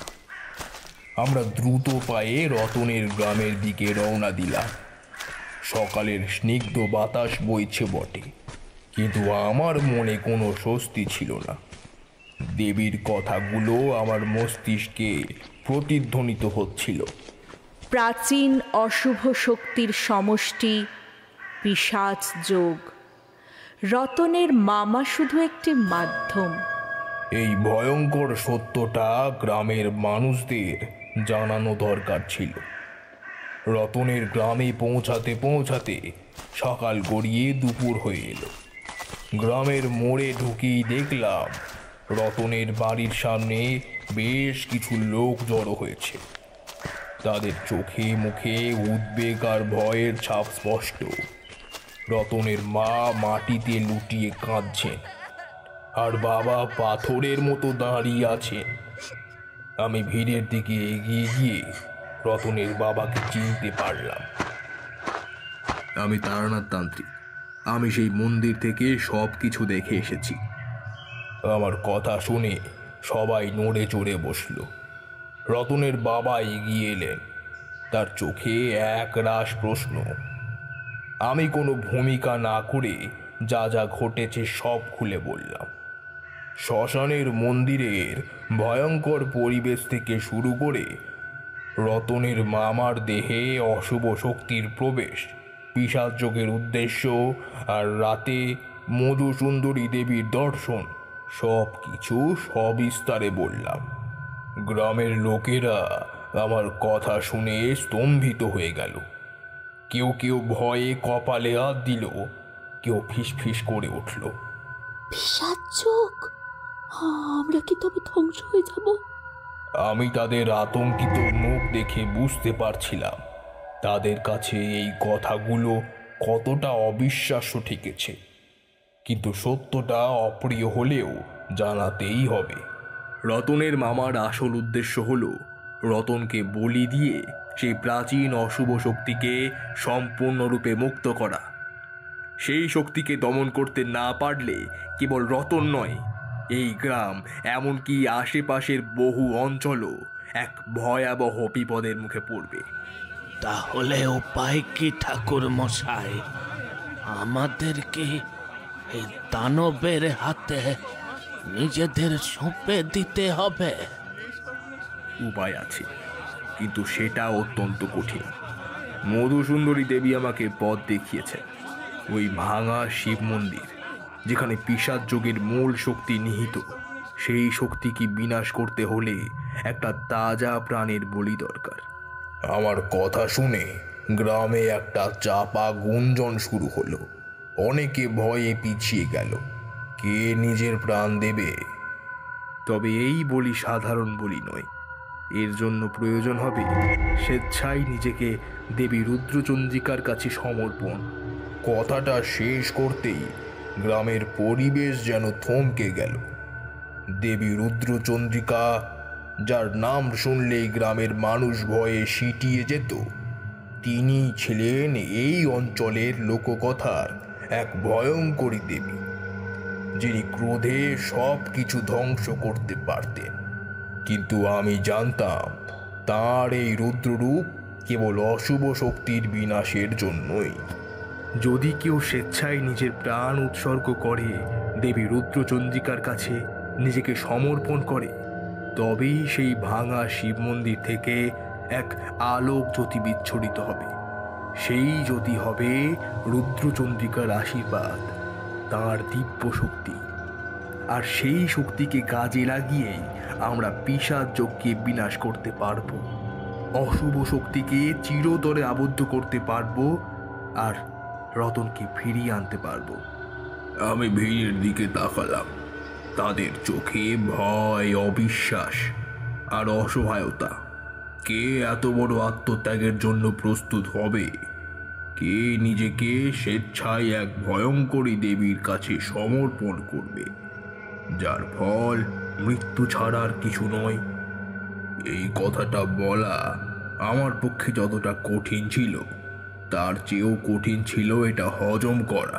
আমরা দ্রুত পায়ে রতনের গ্রামের দিকে রওনা দিলাম। সকালের স্নিগ্ধ বাতাস বইছে বটে, কিন্তু আমার মনে কোনো স্বস্তি ছিল না। দেবীর কথাগুলো আমার মস্তিষ্কে প্রতিধ্বনিত হচ্ছিল। প্রাচীন অশুভ শক্তির সমষ্টি পিশাচ যোগ। রতনের মামা শুধু একটি মাধ্যম। এই ভয়ঙ্কর সত্যটা গ্রামের মানুষদের জানানো দরকার ছিল। রতনের গ্রামে পৌঁছাতে পৌঁছাতে সকাল গড়িয়ে দুপুর হয়ে এলো। গ্রামের মোড়ে ঢুকেই দেখলাম রতনের বাড়ির সামনে বেশ কিছু লোক জড়ো হয়েছে। তাদের চোখে মুখে উদ্বেগ আর ভয়ের ছাপ স্পষ্ট। রতনের মা মাটিতে লুটিয়ে কাঁদছেন, আর বাবা পাথরের মতো দাঁড়িয়ে আছেন। আমি ভিড়ের দিকে এগিয়ে গিয়ে রতনের বাবাকে চিনতে পারলাম। আমি তারানাথ তান্ত্রিক। আমি সেই মন্দির থেকে সব কিছু দেখে এসেছি। আমার কথা শুনে সবাই নড়ে চড়ে বসল। রতনের বাবা এগিয়ে এলেন, তার চোখে এক রাশ প্রশ্ন। আমি কোনো ভূমিকা না করে যা যা ঘটেছে সব খুলে বললাম। শ্মশানের মন্দিরের ভয়ঙ্কর পরিবেশ থেকে শুরু করে রতনের মামার দেহে অশুভ শক্তির প্রবেশ, পিশাচ যোগের উদ্দেশ্য, আর রাতে মধুসুন্দরী দেবীর দর্শন, সব কিছু সবিস্তারে বললাম। গ্রামের লোকেরা আমার কথা শুনে স্তম্ভিত হয়ে গেল। কেউ কেউ ভয়ে কপালে হাত দিল, কেউ ফিসফিস করে উঠল, পিশাচ যোগ, আমরা কি তবে ধ্বংস হয়ে যাব? আমি তাদের আতঙ্কিত মুখ দেখে বুঝতে পারছিলাম তাদের কাছে এই কথাগুলো কতটা অবিশ্বাস্য ঠেকেছে। কিন্তু সত্যটা অপ্রিয় হলেও জানাতেই হবে। রতনের মামার আসল উদ্দেশ্য হলো রতনকে বলি দিয়ে সেই প্রাচীন অশুভ শক্তিকে সম্পূর্ণরূপে মুক্ত করা। সেই শক্তিকে দমন করতে না পারলে কেবল রতন নয়, এই গ্রাম এমনকি আশেপাশের বহু অঞ্চলও এক ভয়াবহ বিপদের মুখে পড়বে। তাহলে উপায় কি ঠাকুর মশাই? আমাদেরকে এই দানবের হাতে নিজেদের সঁপে দিতে হবে? উপায় আছে, কিন্তু সেটা অত্যন্ত কঠিন। মধুসুন্দরী দেবী আমাকে পথ দেখিয়েছেন। ওই ভাঙা শিব মন্দির, যেখানে পিশাচ যোগের মূল শক্তি নিহিত, সেই শক্তিকে বিনাশ করতে হলে একটা তাজা প্রাণের বলি দরকার। আমার কথা শুনে গ্রামে একটা চাপা গুঞ্জন শুরু হলো। অনেকে ভয়ে পিছিয়ে গেল, কে নিজের প্রাণ দেবে। তবে এই বলি সাধারণ বলি নয়, এর জন্য প্রয়োজন হবে স্বেচ্ছায় নিজেকে দেবী রুদ্রচন্দ্রিকার কাছে সমর্পণ। কথাটা শেষ করতেই গ্রামের পরিবেশ যেন থমকে গেল। দেবী রুদ্রচন্দ্রিকা, যার নাম শুনলেই গ্রামের মানুষ ভয়ে সিঁটিয়ে যেত, তিনি ছিলেন এই অঞ্চলের লোককথার এক ভয়ঙ্করী দেবী, যিনি ক্রোধে সব কিছু ধ্বংস করতে পারতেন। কিন্তু আমি জানতাম তার এই রুদ্ররূপ কেবল অশুভ শক্তির বিনাশের জন্যই। যদি কেউ স্বেচ্ছায় নিজের প্রাণ উৎসর্গ করে দেবী রুদ্রচন্দ্রিকার কাছে নিজেকে সমর্পণ করে, তবেই সেই ভাঙা শিব মন্দির থেকে এক আলোক জ্যোতি বিচ্ছুরিত হবে। সেই জ্যোতি হবে রুদ্রচন্দ্রিকার আশীর্বাদ, তাঁর দিব্য শক্তি। আর সেই শক্তিকে কাজে লাগিয়েই আমরা পিশাচ যজ্ঞকে বিনাশ করতে পারব, অশুভ শক্তিকে চিরতরে আবদ্ধ করতে পারব, আর রতনকে ফিরিয়ে আনতে পারব। আমি ভিড়ের দিকে তাকালাম। তাদের চোখে ভয়, অবিশ্বাস আর অসহায়তা। কে এত বড় আত্মত্যাগের জন্য প্রস্তুত হবে? কে নিজেকে স্বেচ্ছায় এক ভয়ঙ্করী দেবীর কাছে সমর্পণ করবে, যার ফল মৃত্যু ছাড়ার কিছু নয়? এই কথাটা বলা আমার পক্ষে যতটা কঠিন ছিল, তার চেয়েও কঠিন ছিল এটা হজম করা।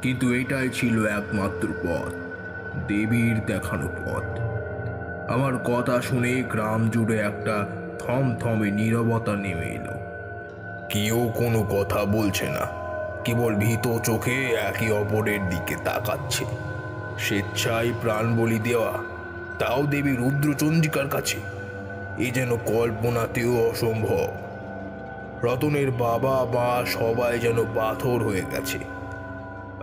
কিন্তু এটাই ছিল একমাত্র পথ, দেবীর দেখানো পথ। আমার কথা শুনে গ্রাম জুড়ে একটা থমথমে নীরবতা নেমে এলো। কেউ কোনো কথা বলছে না, কেবল ভীত চোখে একে অপরের দিকে তাকাচ্ছে। স্বেচ্ছায় প্রাণ বলি দেওয়া, তাও দেবী রুদ্রচন্দ্রিকার কাছে, এ যেন কল্পনাতেও অসম্ভব। রতনের বাবা মা সবাই যেন পাথর হয়ে গেছে।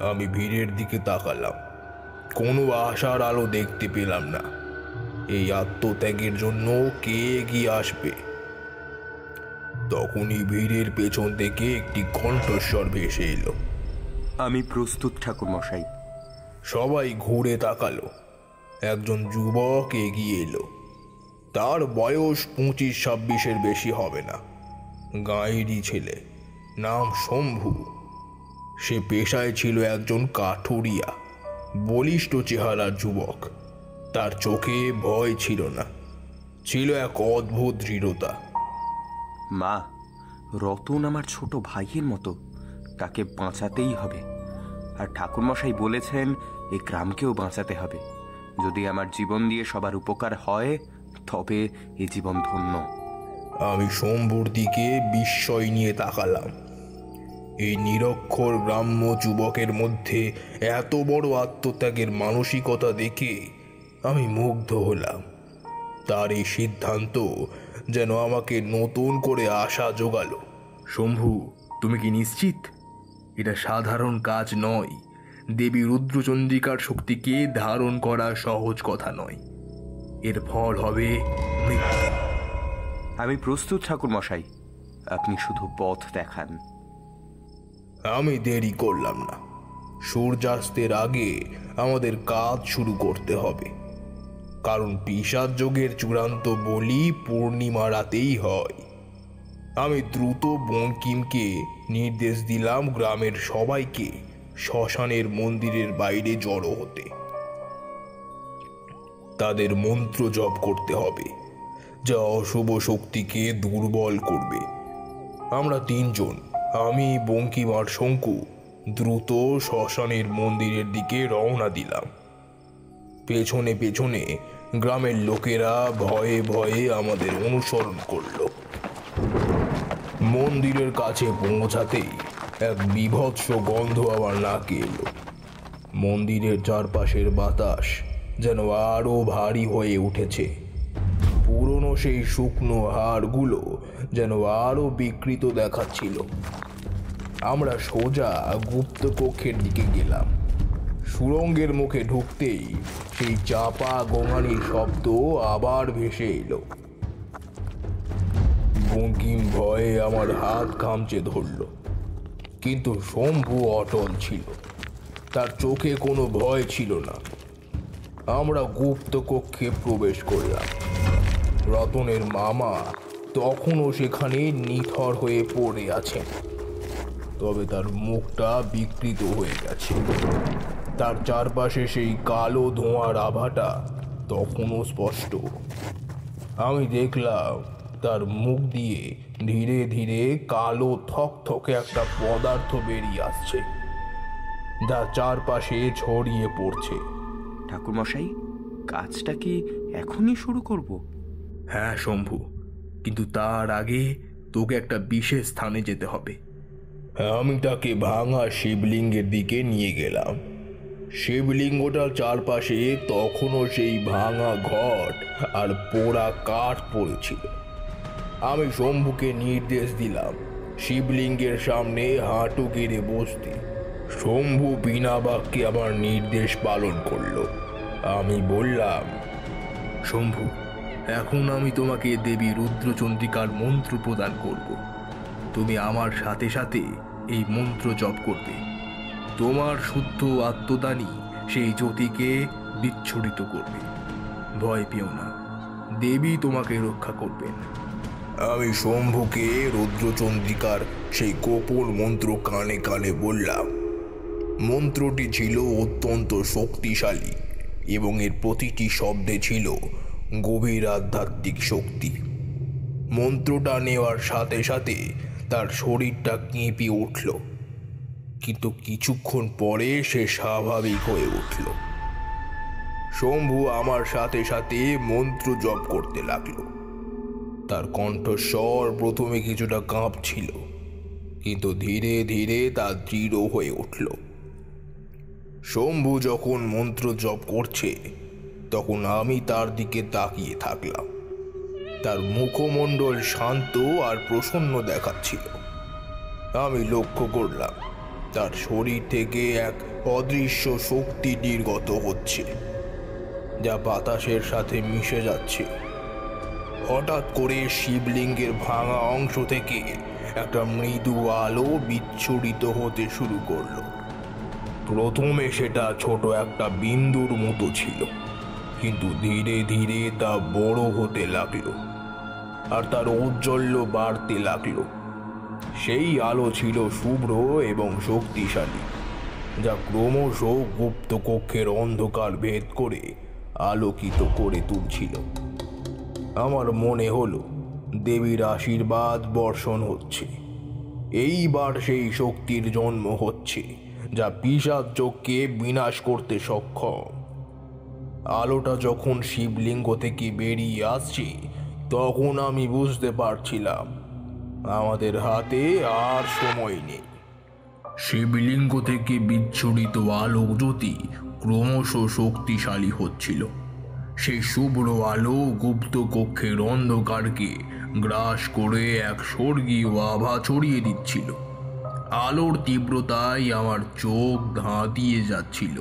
আমি ভিড়ের দিকে তাকালাম, কোনো আশার আলো দেখতে পেলাম না। এই আত্মত্যাগের জন্য কে এগিয়ে আসবে? তখনই ভিড়ের পেছন থেকে একটি কণ্ঠস্বর ভেসে এলো, আমি প্রস্তুত ঠাকুর মশাই। সবাই ঘুরে তাকালো। একজন যুবক এগিয়ে এলো। তার বয়স 25-26-এর বেশি হবে না। গাঁয়েরই ছেলে, নাম শম্ভু। সে পেশায় ছিল একজন কাঠুরিয়া, বলিষ্ঠ চেহারার যুবক। তার চোখে ভয় ছিল না, ছিল এক অদ্ভুত দৃঢ়তা। মা, রতন আমার ছোট ভাইয়ের মতো, তাকে বাঁচাতেই হবে। আর ঠাকুরমশাই বলেছেন এই গ্রামকেও বাঁচাতে হবে। যদি আমার জীবন দিয়ে সবার উপকার হয়, তবে এ জীবন ধন্য। আমি শম্ভুর দিকে বিস্ময় নিয়ে তাকালাম। এই নিরক্ষর গ্রাম্য যুবকের মধ্যে এত বড় আত্মত্যাগের মানসিকতা দেখে আমি মুগ্ধ হলাম। তার এই সিদ্ধান্ত যেন আমাকে নতুন করে আশা জোগালো। শম্ভু, তুমি কি নিশ্চিত? এটা সাধারণ কাজ নয়। দেবী রুদ্রচন্দ্রিকার শক্তিকে ধারণ করা সহজ কথা নয়। এর ফল হবে মৃত্যু। আমি প্রস্তুত ঠাকুর মশাই, আপনি শুধু পথ দেখান। আমি দেরি করলাম না। সূর্যাস্তের আগে আমাদের কাজ শুরু করতে হবে, কারণ পিশাচ যোগের চূড়ান্ত বলি পূর্ণিমা রাতেই হয়। আমি দ্রুত বঙ্কিমকে নির্দেশ দিলাম গ্রামের সবাইকে শ্মশানের মন্দিরের বাইরে জড়ো হতে। তাদের মন্ত্র জপ করতে হবে, যা অশুভ শক্তিকে দুর্বল করবে। আমরা তিনজন, আমি, বঙ্কিম আর শঙ্কু, দ্রুত শ্মশানের মন্দিরের দিকে রওনা দিলাম। পেছনে পেছনে গ্রামের লোকেরা ভয়ে ভয়ে আমাদের অনুসরণ করল। মন্দিরের কাছে পৌঁছাতেই এক বীভৎস গন্ধ আমার নাকে এলো। মন্দিরের চারপাশের বাতাস যেন আরো ভারী হয়ে উঠেছে। পুরনো সেই শুকনো হাড়গুলো যেন আরো বিকৃত দেখাচ্ছিল। আমরা সোজা গুপ্ত কক্ষের দিকে গেলাম। সুড়ঙ্গের মুখে ঢুকতেই সেই চাপা গোঙানির শব্দ আবার ভেসে এলো। বঙ্কিম ভয়ে আমার হাত খামচে ধরল, কিন্তু শম্ভু অটল ছিল। তার চোখে কোনো ভয় ছিল না। আমরা গুপ্ত কক্ষে প্রবেশ করলাম। রতনের মামা তখনও সেখানে নিথর হয়ে পড়ে আছেন, তবে তার মুখটা বিকৃত হয়ে গেছে। তার চারপাশে সেই কালো ধোঁয়ার আভাটা তখনও স্পষ্ট। আমি দেখলাম তার মুখ দিয়ে ধীরে ধীরে কালো থকথকে একটা পদার্থ বেরিয়ে আসছে, যা চারপাশে ছড়িয়ে পড়ছে। ঠাকুরমশাই, কাজটা কি এখনই শুরু করব? হ্যাঁ শম্ভু, কিন্তু তার আগে তোকে একটা বিশেষ স্থানে যেতে হবে। আমি তাকে ভাঙা শিবলিঙ্গের দিকে নিয়ে গেলাম। শিবলিঙ্গটার চারপাশে তখনও সেই ভাঙা ঘট আর পোড়া কাঠ পড়েছিল। আমি শম্ভুকে নির্দেশ দিলাম শিবলিঙ্গের সামনে হাঁটু গেড়ে বসতে। শম্ভু বিনা বাক্যে আমার নির্দেশ পালন করলো। আমি বললাম, শম্ভু, এখন আমি তোমাকে দেবী রুদ্রচন্দ্রিকার মন্ত্র প্রদান করব। তুমি আমার সাথে সাথে এই মন্ত্র জপ করবে। তোমার শুদ্ধ আত্মদানই সেই জ্যোতিকে বিচ্ছুরিত করবে। ভয় পেও না, দেবী তোমাকে রক্ষা করবেন। আমি শম্ভুকে রুদ্রচন্দ্রিকার সেই গোপন মন্ত্র কানে কানে বললাম। মন্ত্রটি ছিল অত্যন্ত শক্তিশালী এবং এর প্রতিটি শব্দে ছিল গভীর আধ্যাত্মিক শক্তি। মন্ত্রটা নেওয়ার সাথে সাথে তার শরীরটা কেঁপে উঠল, কিন্তু কিছুক্ষণ পরে সে স্বাভাবিক হয়ে উঠল। শম্ভু আমার সাথে সাথে মন্ত্র জপ করতে লাগলো। তার কণ্ঠস্বর প্রথমে কিছুটা কাঁপছিল, কিন্তু ধীরে ধীরে তা দৃঢ় হয়ে উঠল। শম্ভু যখন মন্ত্র জপ করছে তখন আমি তার দিকে তাকিয়ে থাকলাম। তার মুখমণ্ডল শান্ত আর প্রসন্ন দেখাচ্ছিল। আমি লক্ষ্য করলাম তার শরীর থেকে এক অদৃশ্য শক্তি নির্গত হচ্ছে, যা বাতাসের সাথে মিশে যাচ্ছে। হঠাৎ করে শিবলিঙ্গের ভাঙা অংশ থেকে একটা মৃদু আলো বিচ্ছুরিত হতে শুরু করলো। প্রথমে সেটা ছোট একটা বিন্দুর মতো ছিল, কিন্তু ধীরে ধীরে তা বড় হতে লাগলো আর তার ঔজ্জ্বল্য বাড়তে লাগলো। সেই আলো ছিল শুভ্র এবং শক্তিশালী, যা ক্রমশ গুপ্ত কক্ষের অন্ধকার ভেদ করে আলোকিত করে তুলছিল। আমার মনে হলো দেবীর আশীর্বাদ বর্ষণ হচ্ছে। এইবার সেই শক্তির জন্ম হচ্ছে যা পিশাচকে বিনাশ করতে সক্ষম। আলোটা যখন শিবলিঙ্গ থেকে বেরিয়ে আসছে তখন আমি বুঝতে পারছিলাম আমাদের হাতে আর সময় নেই। শিবলিঙ্গ থেকে বিচ্ছুরিত আলোক জ্যোতি ক্রমশ শক্তিশালী হচ্ছিল। সেই শুভ্র আলো গুপ্ত কক্ষের অন্ধকারকে গ্রাস করে এক স্বর্গীয় আভা ছড়িয়ে দিচ্ছিল। আলোর তীব্রতায় আমার চোখ ধাঁধিয়ে যাচ্ছিল,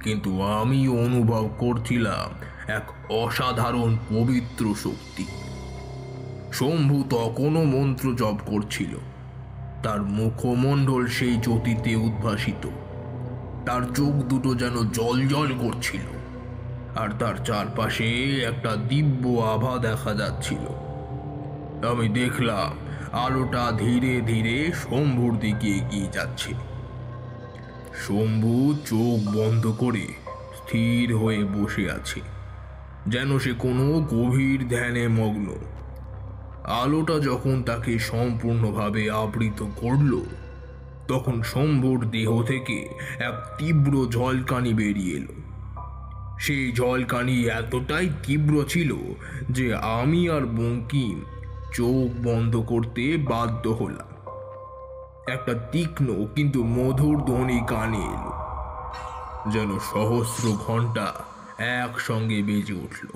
কিন্তু আমি অনুভব করছিলাম এক অসাধারণ পবিত্র শক্তি। শম্ভু তখনও মন্ত্র জপ করছিল। তার মুখমণ্ডল সেই জ্যোতিতে উদ্ভাসিত। তার চোখ দুটো যেন জ্বলজ্বল করছিল, আর তার চারপাশে একটা দিব্য আভা দেখা যাচ্ছিল। আমি দেখলাম আলোটা ধীরে ধীরে শম্ভুর দিকে এগিয়ে যাচ্ছে। শম্ভু চোখ বন্ধ করে স্থির হয়ে বসে আছে, যেন সে কোনো গভীর ধ্যানে মগ্ন। আলোটা যখন তাকে সম্পূর্ণভাবে আবৃত করল তখন শম্ভুর দেহ থেকে এক তীব্র ঝলকানি বেরিয়ে এলো। সেই ঝলকানি এতটাই তীব্র ছিল যে আমি আর বঙ্কিম চোখ বন্ধ করতে বাধ্য হলাম। একটা তীক্ষ্ণ কিন্তু মধুর ধ্বনি কানে এলো, যেন সহস্র ঘন্টা একসঙ্গে বেজে উঠল।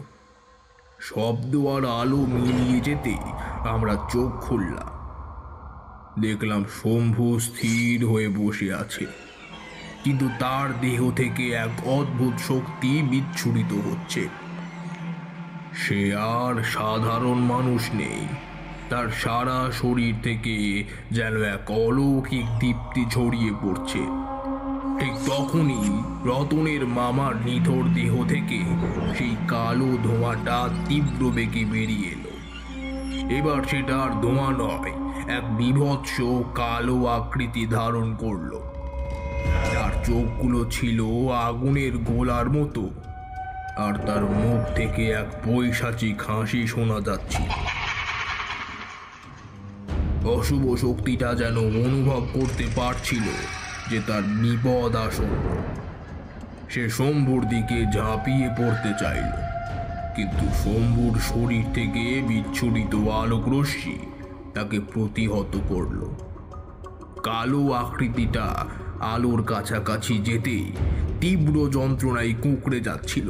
শব্দ আর আলো মিলিয়ে যেতে আমরা চোখ খুললাম। দেখলাম শম্ভু স্থির হয়ে বসে আছে, কিন্তু তার দেহ থেকে এক অদ্ভুত শক্তি বিচ্ছুরিত হচ্ছে। সে আর সাধারণ মানুষ নেই। তার সারা শরীর থেকে যেন এক অলৌকিক দীপ্তি ছড়িয়ে পড়ছে। ঠিক তখনই রতনের মামার নিথর দেহ থেকে সেই কালো ধোঁয়াটা তীব্র বেগে বেরিয়ে এলো। এবার সেটা আর ধোঁয়া নয়, এক বীভৎস কালো আকৃতি ধারণ করলো। তার চোখগুলো ছিল আগুনের গোলার মতো, আর তার মুখ থেকে এক পৈশাচিক হাসি শোনা যাচ্ছিল। অশুভ শক্তিটা যেন অনুভব করতে পারছিল যে তার বিপদ আসন্ন। সে শম্ভুর দিকে ঝাঁপিয়ে পড়তে চাইল, কিন্তু শম্ভুর শরীর থেকে বিচ্ছুরিত আলোক রশ্মি তাকে প্রতিহত করল। কালো আকৃতিটা আলোর কাছাকাছি যেতেই তীব্র যন্ত্রণায় কুঁকড়ে যাচ্ছিল,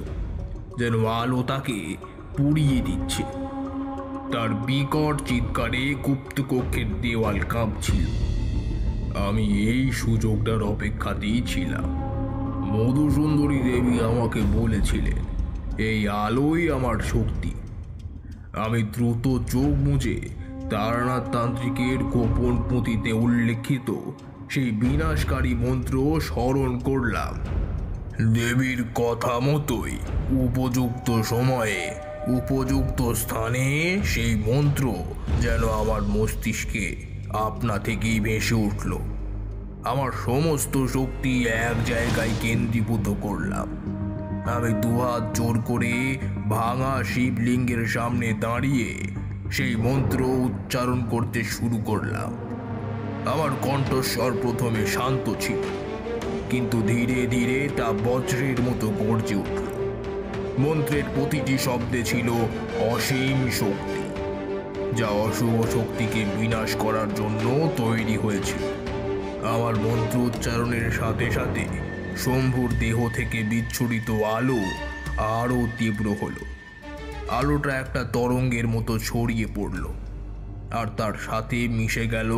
যেন আলো তাকে পুড়িয়ে দিচ্ছে। তার বিকট চিৎকারে গুপ্তকক্ষের দেওয়াল কাঁপছিল। আমি এই সুযোগটার অপেক্ষাতেই ছিলাম। মধুসুন্দরী দেবী আমাকে বলেছিলেন এই আলোই আমার শক্তি। আমি দ্রুত চোখ মুছে তারানাথ তান্ত্রিকের গোপন পুঁথিতে উল্লেখিত সেই বিনাশকারী মন্ত্র স্মরণ করলাম। দেবীর কথা মতোই উপযুক্ত সময়ে উপযুক্ত স্থানে সেই মন্ত্র যেন আমার মস্তিষ্কে আপনা থেকেই ভেসে উঠল। আমার সমস্ত শক্তি এক জায়গায় কেন্দ্রীভূত করলাম। আমি দুহাত জোর করে ভাঙা শিবলিঙ্গের সামনে দাঁড়িয়ে সেই মন্ত্র উচ্চারণ করতে শুরু করলাম। আমার কণ্ঠস্বর প্রথমে শান্ত ছিল, কিন্তু ধীরে ধীরে তা বজ্রের মতো গর্জে উঠল। মন্ত্রের প্রতিটি শব্দে ছিল অসীম শক্তি, যা অশুভ শক্তিকে বিনাশ করার জন্য তৈরি হয়েছিল। আমার মন্ত্র উচ্চারণের সাথে সাথে শম্ভুর দেহ থেকে বিচ্ছুরিত আলো আরও তীব্র হলো। আলোটা একটা তরঙ্গের মতো ছড়িয়ে পড়ল, আর তার সাথে মিশে গেল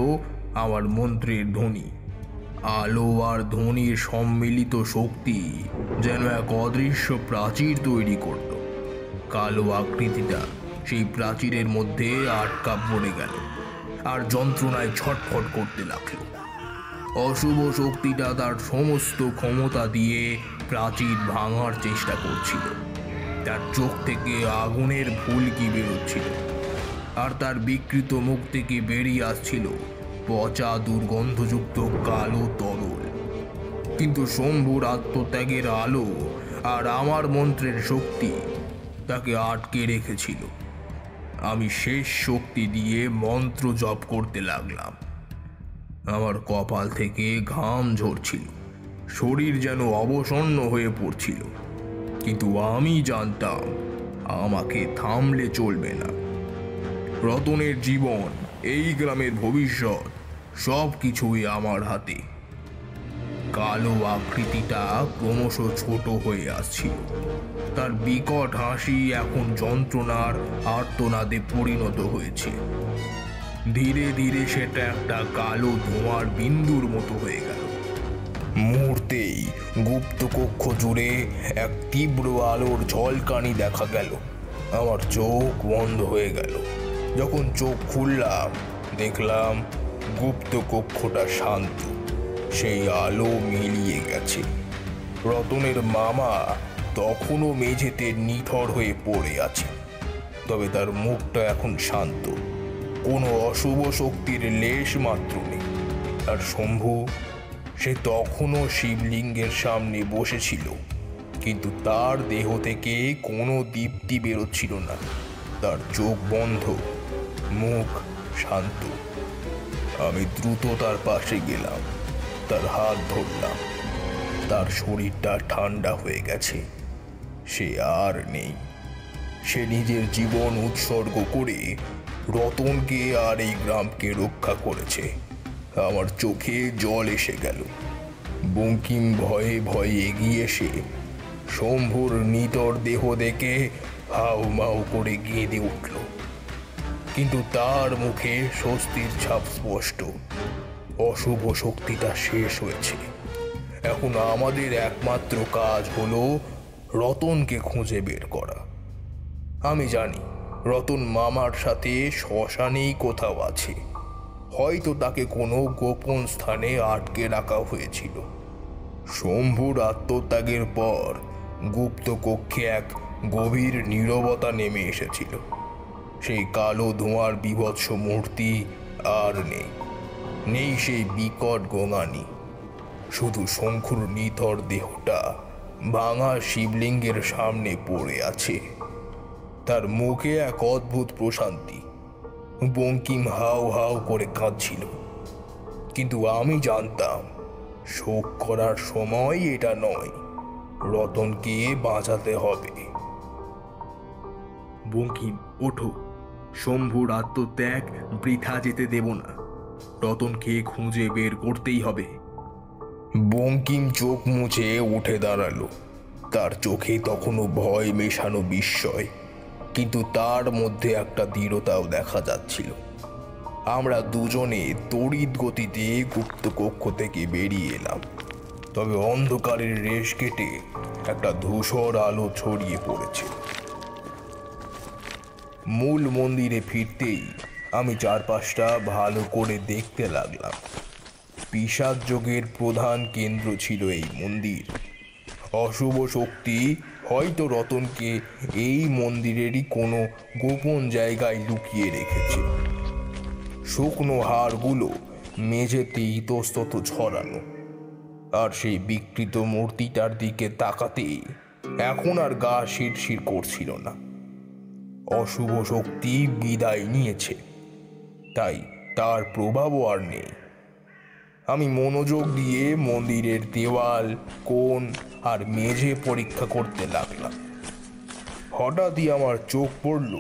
আমার মন্ত্রের ধ্বনি। আলো আর ধ্বনির সম্মিলিত শক্তি যেন এক অদৃশ্য প্রাচীর তৈরি করল। কালো আকৃতিটা সেই প্রাচীরের মধ্যে আটকা পড়ে গেল আর যন্ত্রণায় ছটফট করতে লাগলো। অশুভ শক্তিটা তার সমস্ত ক্ষমতা দিয়ে প্রাচীর ভাঙার চেষ্টা করছিল। তার চোখ থেকে আগুনের ফুলকি বেরোচ্ছিল, আর তার বিকৃত মুখ থেকে বেরিয়ে আসছিল পচা দুর্গন্ধযুক্ত কালো তরল। কিন্তু শম্ভুর আত্মত্যাগের আলো আর আমার মন্ত্রের শক্তি তাকে আটকে রেখেছিল। আমি শেষ শক্তি দিয়ে মন্ত্র জপ করতে লাগলাম। আমার কপাল থেকে ঘাম ঝরছিল, শরীর যেন অবসন্ন হয়ে পড়ছিল, কিন্তু আমি জানতাম আমাকে থামলে চলবে না। রতনের জীবন, এই গ্রামের ভবিষ্যৎ, সব কিছুই আমার হাতে। কালো আকৃতিটা ক্রমশ ছোট হয়ে আসছিল। তার বিকট হাসি এখন যন্ত্রণার আর্তনাদে পরিণত হয়েছে। ধীরে ধীরে সেটা একটা কালো ধোঁয়ার বিন্দুর মতো হয়ে গেল। মুহূর্তেই গুপ্ত কক্ষ জুড়ে এক তীব্র আলোর ঝলকানি দেখা গেল। আমার চোখ বন্ধ হয়ে গেল। যখন চোখ খুললাম, দেখলাম গুপ্ত কক্ষটা শান্ত, সেই আলো মিলিয়ে গেছে। রতনের মামা তখনও মেঝেতে নিথর হয়ে পড়ে আছে, তবে তার মুখটা এখন শান্ত, কোনো অশুভ শক্তির লেশ মাত্র নেই। আর শম্ভু, সে তখনও শিবলিঙ্গের সামনে বসেছিল, কিন্তু তার দেহ থেকে কোনো দীপ্তি বেরোচ্ছিল না। তার চোখ বন্ধ, মুখ শান্ত। আমি দ্রুত তার পাশে গেলাম, তার হাত ধরলাম। তার শরীরটা ঠান্ডা হয়ে গেছে, সে আর নেই। সে নিজের জীবন উৎসর্গ করে রতনকে আর এই গ্রামকে রক্ষা করেছে। আমার চোখে জল এসে গেল। বঙ্কিম ভয়ে ভয়ে এগিয়ে এসে শম্ভুর নিতর দেহ দেখে হাউ মাউ করে কেঁদে উঠল, কিন্তু তার মুখে স্বস্তির ছাপ স্পষ্ট। অশুভ শক্তিটা শেষ হয়েছে। এখন আমাদের একমাত্র কাজ হলো রতনকে খুঁজে বের করা। আমি জানি রতন মামার সাথে শ্মশানেই কোথাও আছে। হয়তো তাকে কোনো গোপন স্থানে আটকে রাখা হয়েছিল। শম্ভুর আত্মত্যাগের পর গুপ্ত কক্ষে এক গভীর নীরবতা নেমে এসেছিল। সেই কালো ধোঁয়ার বীভৎস মূর্তি আর নেই। নেই সেই বিকট গোঙানি। শুধু শঙ্কুর নিথর দেহটা ভাঙা শিবলিঙ্গের সামনে পড়ে আছে। তার মুখে এক অদ্ভুত প্রশান্তি। বঙ্কিম হাউ হাউ করে কাঁদছিল, কিন্তু আমি জানতাম শোক করার সময় এটা নয়। রতনকে বাঁচাতে হবে। বঙ্কিম, ওঠো। শম্ভুর আত্মত্যাগ বৃথা যেতে দেব না। রতনকে খুঁজে বের করতেই হবে। বঙ্কিম চোখ মুছে উঠে দাঁড়ালো। তার চোখে তখনও ভয় মেশানো বিস্ময়, কিন্তু তার মধ্যে একটা দৃঢ়তাও দেখা যাচ্ছিল। আমরা দুজনে তড়িৎ গতিতে গুপ্ত কক্ষ থেকে বেরিয়ে এলাম। তবে অন্ধকারের রেশ কেটে একটা ধূসর আলো ছড়িয়ে পড়েছে। মূল মন্দিরে ফিরতেই আমি চারপাশটা ভালো করে দেখতে লাগলাম। পিশাচ যোগের প্রধান কেন্দ্র ছিল এই মন্দির। অশুভ শক্তি হয়তো রতনকে এই মন্দিরেরই কোনো গোপন জায়গায় লুকিয়ে রেখেছে। শুকনো হাড়গুলো মেঝেতে ইতস্তত ছড়ানো, আর সেই বিকৃত মূর্তিটার দিকে তাকাতেই এখন আর গা শিরশির করছিল না। অশুভ শক্তি বিদায় নিয়েছে, তাই তার প্রভাবও আর নেই। আমি মনোযোগ দিয়ে মন্দিরের দেওয়াল, কোণ আর মেঝে পরীক্ষা করতে লাগলাম। হঠাৎই আমার চোখ পড়ল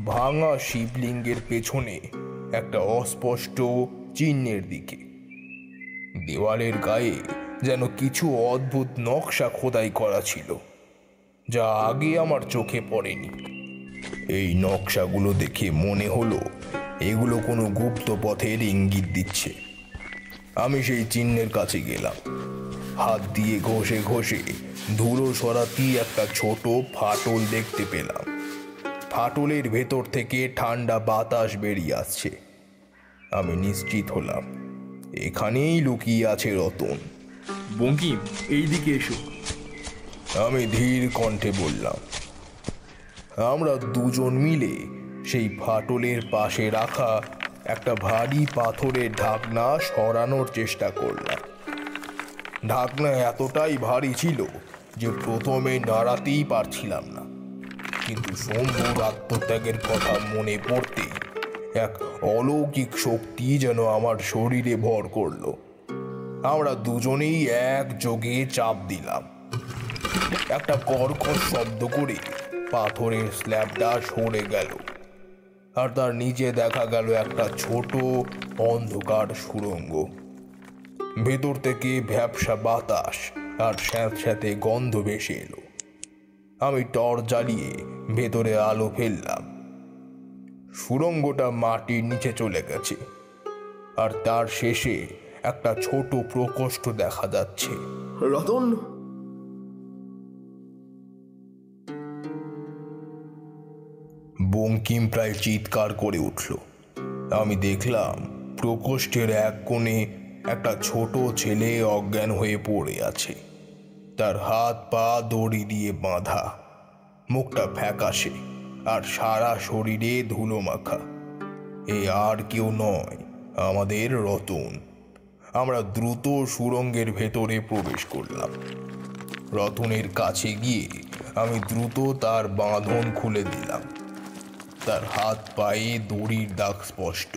ভাঙা শিবলিঙ্গের পেছনে একটা অস্পষ্ট চিহ্নের দিকে। দেওয়ালের গায়ে যেন কিছু অদ্ভুত নকশা খোদাই করা ছিল, যা আগে আমার চোখে পড়েনি। এই নকশাগুলো দেখে মনে হলো এগুলো কোনো গুপ্ত পথের ইঙ্গিত দিচ্ছে। আমি সেই চিহ্নের কাছে গেলাম। হাত দিয়ে ঘষে ঘষে ধুলো সরাতেই একটা ছোট ফাটল দেখতে পেলাম। ফাটলের ভেতর থেকে ঠান্ডা বাতাস বেরিয়ে আসছে। আমি নিশ্চিত হলাম এখানেই লুকিয়ে আছে রতন। বঙ্কিম, এই দিকে এসো। আমি ধীর কণ্ঠে বললাম। আমরা দুজন মিলে সেই ফাটলের পাশে রাখা একটা ভারী পাথরের ঢাকনা সরানোর চেষ্টা করলাম। ঢাকনা এতটাই ভারী ছিল যে প্রথমে নাড়াতেই পারছিলাম না, কিন্তু শম্ভুর আত্মত্যাগের কথা মনে পড়তেই এক অলৌকিক শক্তি যেন আমার শরীরে ভর করল। আমরা দুজনেই একযোগে চাপ দিলাম। একটা কর্কশ শব্দ করে পাথরের স্ল্যাবটা সরে গেল, আর তার নিচে দেখা গেল একটা ছোট অন্ধকার সুড়ঙ্গ। ভেতর থেকে ভ্যাপসা বাতাস আর স্যাঁতস্যাঁতে গন্ধ ভেসে এলো। আমি টর্চ জ্বালিয়ে ভেতরে আলো ফেললাম। সুড়ঙ্গটা মাটির নিচে চলে গেছে, আর তার শেষে একটা ছোট প্রকোষ্ঠ দেখা যাচ্ছে। রতন! বঙ্কিম প্রায় চিৎকার করে উঠল। আমি দেখলাম প্রকোষ্ঠের এক কোণে একটা ছোট ছেলে অজ্ঞান হয়ে পড়ে আছে। তার হাত পা দড়ি দিয়ে বাঁধা, মুখটা ফ্যাকাশে আর সারা শরীরে ধুলো মাখা। এ আর কেউ নয়, আমাদের রতন। আমরা দ্রুত সুড়ঙ্গের ভেতরে প্রবেশ করলাম। রতনের কাছে গিয়ে আমি দ্রুত তার বাঁধন খুলে দিলাম। তার হাত পায়ে দড়ির দাগ স্পষ্ট।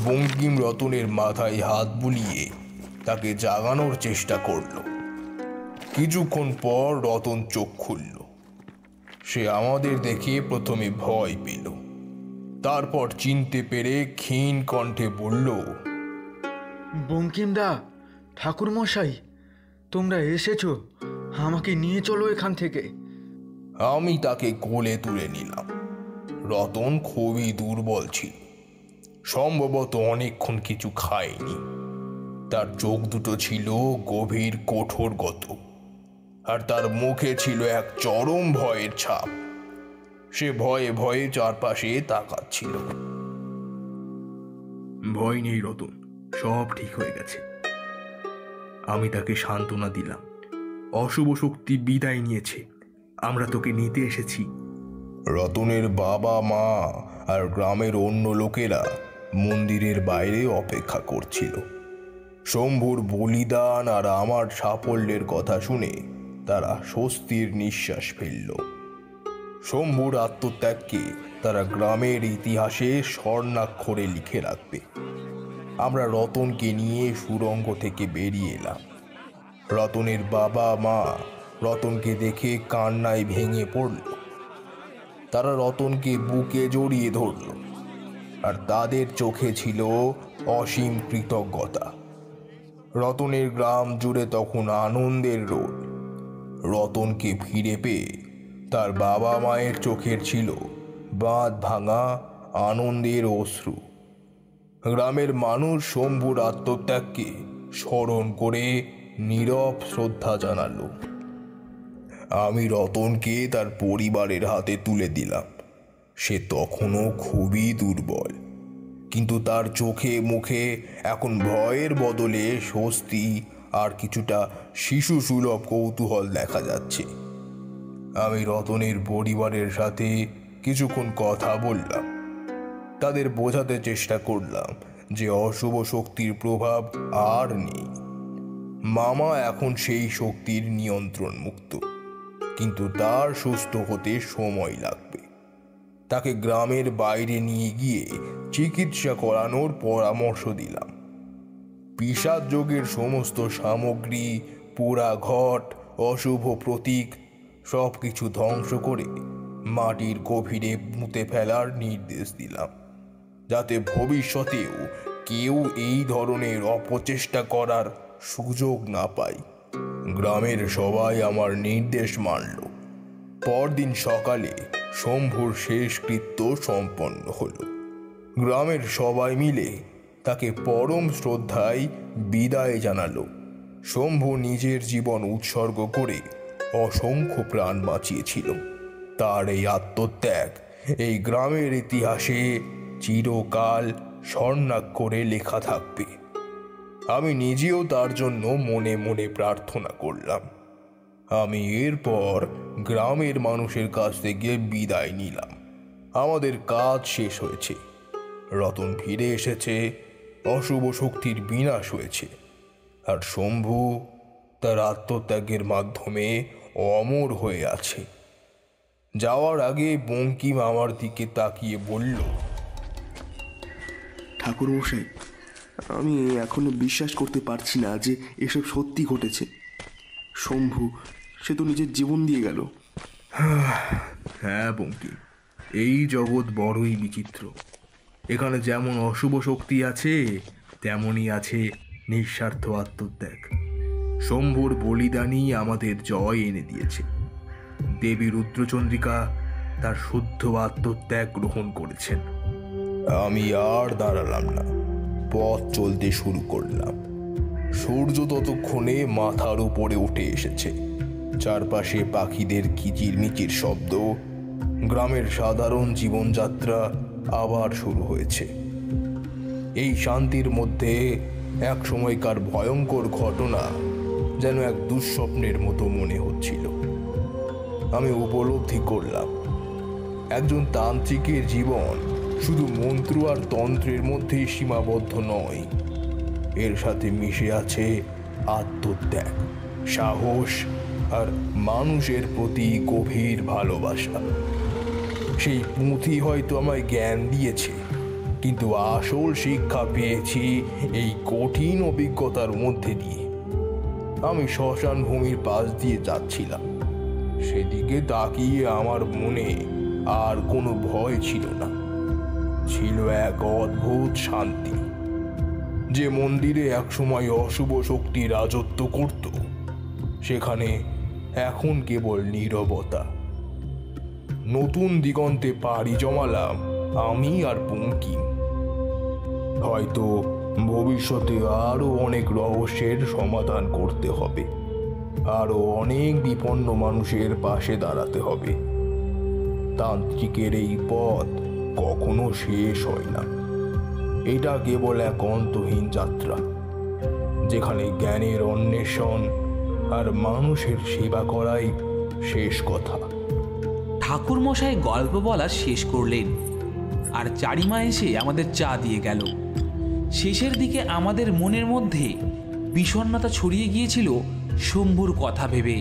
বঙ্কিম রতনের মাথায় হাত বুলিয়ে তাকে জাগানোর চেষ্টা করল। কিছুক্ষণ পর রতন চোখ খুলল। সে আমাদের দেখে প্রথমে ভয় পেল, তারপর চিনতে পেরে ক্ষীণ কণ্ঠে বলল, বঙ্কিমদা, ঠাকুরমশাই, তোমরা এসেছো, আমাকে নিয়ে চলো এখান থেকে। আমি তাকে কোলে তুলে নিলাম। রতন খুবই দুর্বল ছিল, সম্ভবত অনেকক্ষণ কিছু খায়নি। তার চোখ দুটো ছিল গভীর কঠোরগত, আর তার মুখে ছিল এক চরম ভয়ের ছাপ। সে ভয়ে ভয়ে চারপাশে তাকাচ্ছিল। ভয় নেই রতন, সব ঠিক হয়ে গেছে। আমি তাকে সান্ত্বনা দিলাম। অশুভ শক্তি বিদায় নিয়েছে, আমরা তোকে নিতে এসেছি। রতনের বাবা মা আর গ্রামের অন্য লোকেরা মন্দিরের বাইরে অপেক্ষা করছিল। শম্ভুর বলিদান আর আমার সাফল্যের কথা শুনে তারা স্বস্তির নিঃশ্বাস ফেলল। শম্ভুর আত্মত্যাগকে তারা গ্রামের ইতিহাসে স্বর্ণাক্ষরে লিখে রাখবে। আমরা রতনকে নিয়ে সুড়ঙ্গ থেকে বেরিয়ে এলাম। রতনের বাবা মা রতনকে দেখে কান্নায় ভেঙে পড়ল। তারা রতনকে বুকে জড়িয়ে ধরল, আর তাদের চোখে ছিল অসীম কৃতজ্ঞতা। রতনের গ্রাম জুড়ে তখন আনন্দের রোদ। রতনকে ফিরে পেয়ে তার বাবা মায়ের চোখের ছিল বাঁধ ভাঙা আনন্দের অশ্রু। গ্রামের মানুষ শম্ভুর আত্মত্যাগকে স্মরণ করে নীরব শ্রদ্ধা জানালো। আমি রতনকে তার পরিবারের হাতে তুলে দিলাম। সে তখনও খুবই দুর্বল, কিন্তু তার চোখে মুখে এখন ভয়ের বদলে স্বস্তি আর কিছুটা শিশু সুলভ কৌতূহল দেখা যাচ্ছে। আমি রতনের পরিবারের সাথে কিছুক্ষণ কথা বললাম। তাদের বোঝাতে চেষ্টা করলাম যে অশুভ শক্তির প্রভাব আর নেই। মামা এখন সেই শক্তির নিয়ন্ত্রণ মুক্ত, কিন্তু তার সুস্থ হতে সময় লাগবে। তাকে গ্রামের বাইরে নিয়ে গিয়ে চিকিৎসা করানোর পরামর্শ দিলাম। পিশাচ যোগের সমস্ত সামগ্রী, পোড়া ঘট, অশুভ প্রতীক সব কিছু ধ্বংস করে মাটির গভীরে পুঁতে ফেলার নির্দেশ দিলাম, যাতে ভবিষ্যতেও কেউ এই ধরনের অপচেষ্টা করার সুযোগ না পায়। গ্রামের সবাই আমার নির্দেশ মানল। পরদিন সকালে শম্ভুর শেষকৃত্য সম্পন্ন হলো। গ্রামের সবাই মিলে তাকে পরম শ্রদ্ধায় বিদায় জানালো। শম্ভু নিজের জীবন উৎসর্গ করে অসংখ্য প্রাণ বাঁচিয়েছিল। তার এই আত্মত্যাগ এই গ্রামের ইতিহাসে চিরকাল স্বর্ণাক্ষরে লেখা থাকবে। আমি নিজেও তার জন্য মনে মনে প্রার্থনা করলাম। আমি এরপর গ্রামের মানুষের কাছ থেকে বিদায় নিলাম। আমাদের কাজ শেষ হয়েছে, রতন ফিরে এসেছে, অশুভ শক্তির বিনাশ হয়েছে, আর শম্ভু তার আত্মত্যাগের মাধ্যমে অমর হয়ে আছে। যাওয়ার আগে বঙ্কিম আমার দিকে তাকিয়ে বলল, ঠাকুরমশাই, আমি এখনো বিশ্বাস করতে পারছি না যে এসব সত্যি ঘটেছে। শম্ভু সে তো নিজের জীবন দিয়ে গেল। হ্যাঁ বঙ্কিম, এই জগৎ বড়ই বিচিত্র। এখানে যেমন অশুভ শক্তি আছে, তেমনই আছে নিঃস্বার্থ আত্মত্যাগ। শম্ভুর বলিদানই আমাদের জয় এনে দিয়েছে। দেবী রুদ্রচন্দ্রিকা তার শুদ্ধ আত্মত্যাগ গ্রহণ করেছেন। আমি আর দাঁড়ালাম না, পথ চলতে শুরু করলাম। সূর্য ততক্ষণে মাথার উপরে উঠে এসেছে। চারপাশে পাখিদের কিচিরমিচির শব্দ, গ্রামের সাধারণ জীবনযাত্রা আবার শুরু হয়েছে। এই শান্তির মধ্যে এক সময়কার ভয়ঙ্কর ঘটনা যেন এক দুঃস্বপ্নের মতো মনে হচ্ছিল। আমি উপলব্ধি করলাম, একজন তান্ত্রিকের জীবন শুধু মন্ত্র আর তন্ত্রের মধ্যেই সীমাবদ্ধ নয়। এর সাথে মিশে আছে আত্মত্যাগ, সাহস আর মানুষের প্রতি গভীর ভালোবাসা। সেই পুঁথি হয়তো আমায় জ্ঞান দিয়েছে, কিন্তু আসল শিক্ষা পেয়েছি এই কঠিন অভিজ্ঞতার মধ্যে দিয়ে। আমি শ্মশান ভূমির পাশ দিয়ে যাচ্ছিলাম। সেদিকে তাকিয়ে আমার মনে আর কোনো ভয় ছিল না, ছিল এক অদ্ভুত শান্তি। যে মন্দিরে একসময় অশুভ শক্তি রাজত্ব করত, সেখানে এখন কেবল নীরবতা। নতুন দিগন্তে পাড়ি জমালাম আমি আর বঙ্কিম। হয়তো ভবিষ্যতে আরো অনেক রহস্যের সমাধান করতে হবে, আরো অনেক বিপন্ন মানুষের পাশে দাঁড়াতে হবে। তান্ত্রিকের এই পথ কখনো শেষ হয় না। এটা কেবল এক অন্তহীন যাত্রা, যেখানে জ্ঞানের অন্বেষণ আর মানুষের সেবা করাই শেষ কথা। ঠাকুরমশাই গল্প বলা শেষ করলেন, আর চারিমা এসে আমাদের চা দিয়ে গেল। শেষের দিকে আমাদের মনের মধ্যে বিষণ্ণতা ছড়িয়ে গিয়েছিল শম্ভুর কথা ভেবে।